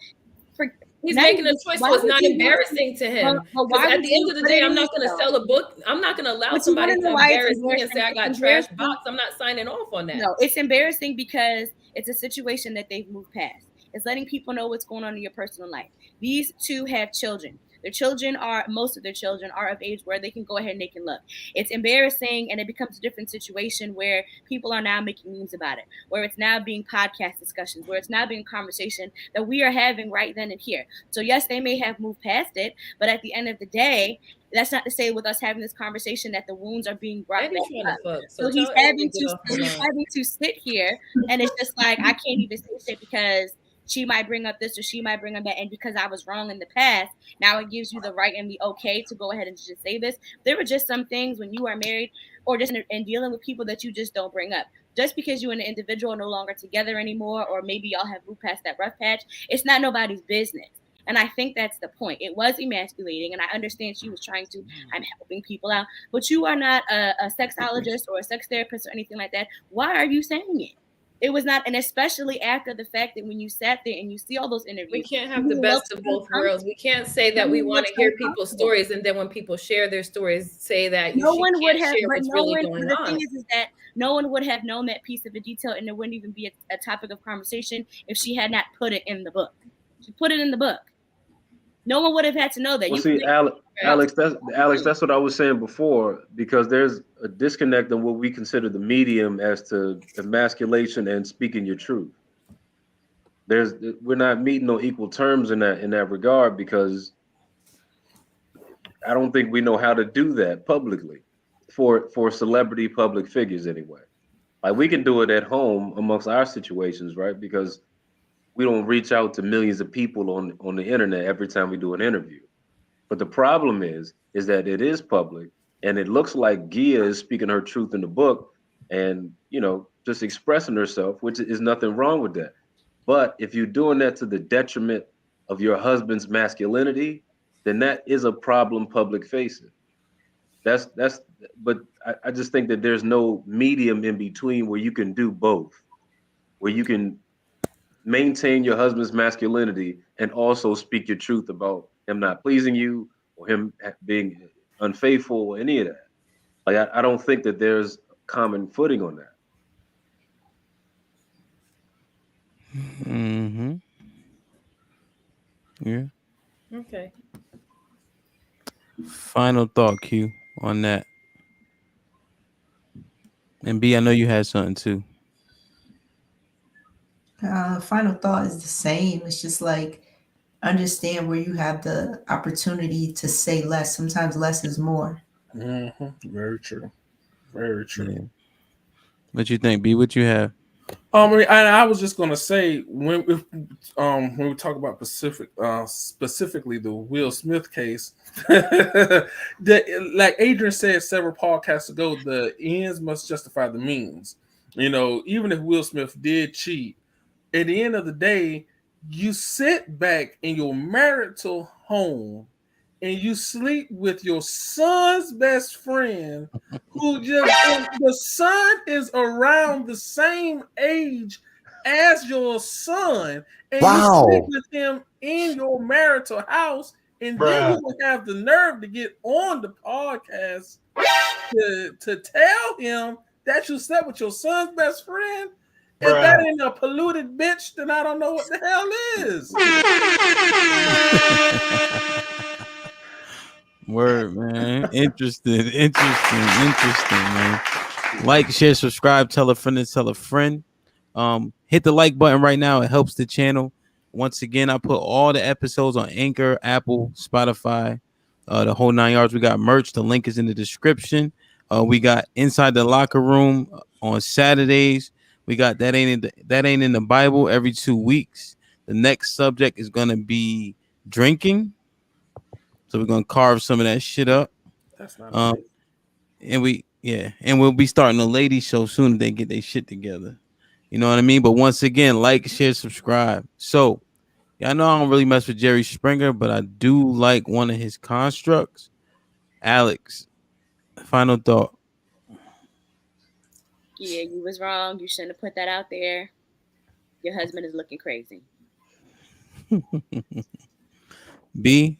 He's making a choice, so it's not embarrassing to him. Because at the end of the day, I'm not going to sell a book. I'm not going to allow somebody to embarrass me and say I got trash box. I'm not signing off on that. No, it's embarrassing because it's a situation that they've moved past. It's letting people know what's going on in your personal life. These two have children. Most of their children are of age where they can go ahead and they can look. It's embarrassing, and it becomes a different situation where people are now making memes about it, where it's now being podcast discussions, where it's now being conversation that we are having right then and here. So yes, they may have moved past it, but at the end of the day, that's not to say with us having this conversation that the wounds are being brought back up. So he's having to sit here, and it's just like, I can't even say shit because she might bring up this or she might bring up that, and because I was wrong in the past, now it gives you the right and the okay to go ahead and just say this. There were just some things when you are married or just in dealing with people that you just don't bring up. Just because you and the individual are no longer together anymore, or maybe y'all have moved past that rough patch, it's not nobody's business. And I think that's the point. It was emasculating, and I understand she was trying to, I'm helping people out, but you are not a sexologist or a sex therapist or anything like that. Why are you saying it? It was not, and especially after the fact that when you sat there and you see all those interviews, we can't have the best of both worlds. We can't say that we want to hear people's stories, and then when people share their stories, say that no one would have. Share what's really going the on. thing is that no one would have known that piece of a detail, and there wouldn't even be a topic of conversation if she had not put it in the book. She put it in the book. No one would have had to know that. Well, see, Alex, that's what I was saying before, because there's a disconnect on what we consider the medium as to emasculation and speaking your truth. We're not meeting on equal terms in that regard, because I don't think we know how to do that publicly for celebrity public figures anyway. Like, we can do it at home amongst our situations, right? Because we don't reach out to millions of people on the internet every time we do an interview. But the problem is that it is public, and it looks like Gia is speaking her truth in the book and, just expressing herself, which is nothing wrong with that. But if you're doing that to the detriment of your husband's masculinity, then that is a problem public facing. But I just think that there's no medium in between where you can do both, where you can maintain your husband's masculinity and also speak your truth about him not pleasing you or him being unfaithful or any of that. Like, I don't think that there's common footing on that. Mm-hmm. Yeah. Okay. Final thought, Q, on that. And B, I know you had something too. Final thought is the same. It's just like, understand where you have the opportunity to say less. Sometimes less is more. Mm-hmm. Very true. Very true. Yeah. What you think, B? What you have? I was just gonna say, when we talk about specifically the Will Smith case, like Adrian said several podcasts ago, the ends must justify the means. Even if Will Smith did cheat, at the end of the day, you sit back in your marital home and you sleep with your son's best friend, the son is around the same age as your son, and you sleep with him in your marital house, and then you will have the nerve to get on the podcast to tell him that you slept with your son's best friend. If that ain't a polluted bitch, then I don't know what the hell is. Word, man. Interesting, man. Like, share, subscribe, tell a friend and tell a friend. Hit the like button right now. It helps the channel. Once again, I put all the episodes on Anchor, Apple, Spotify, the whole 9 yards. We got merch. The link is in the description. We got Inside the Locker Room on Saturdays. We got That Ain't in the Bible every 2 weeks. The next subject is gonna be drinking. So we're gonna carve some of that shit up. That's not and we'll be starting a lady show soon if they get their shit together. You know what I mean? But once again, like, share, subscribe. So I know I don't really mess with Jerry Springer, but I do like one of his constructs. Alex, final thought. Yeah, you was wrong. You shouldn't have put that out there. Your husband is looking crazy. B.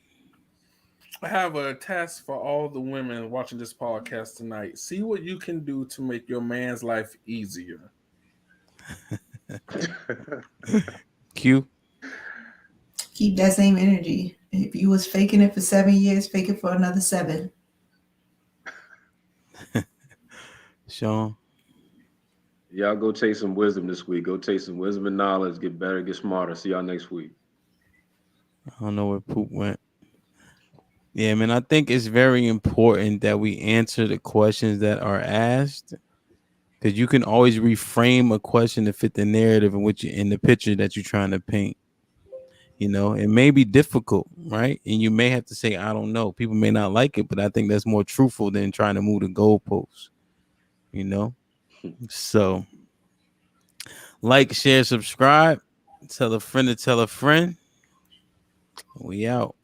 I have a task for all the women watching this podcast tonight. See what you can do to make your man's life easier. Q. Keep that same energy If you was faking it for 7 years, fake it for another 7. Sean. Y'all go take some wisdom this week. Go take some wisdom and knowledge. Get better, get smarter. See y'all next week. I don't know where Poop went. Yeah, man, I think it's very important that we answer the questions that are asked, because you can always reframe a question to fit the narrative in the picture that you're trying to paint. You know, it may be difficult, right? And you may have to say, I don't know. People may not like it, but I think that's more truthful than trying to move the goalposts, you know? So, like, share, subscribe, tell a friend to tell a friend. We out.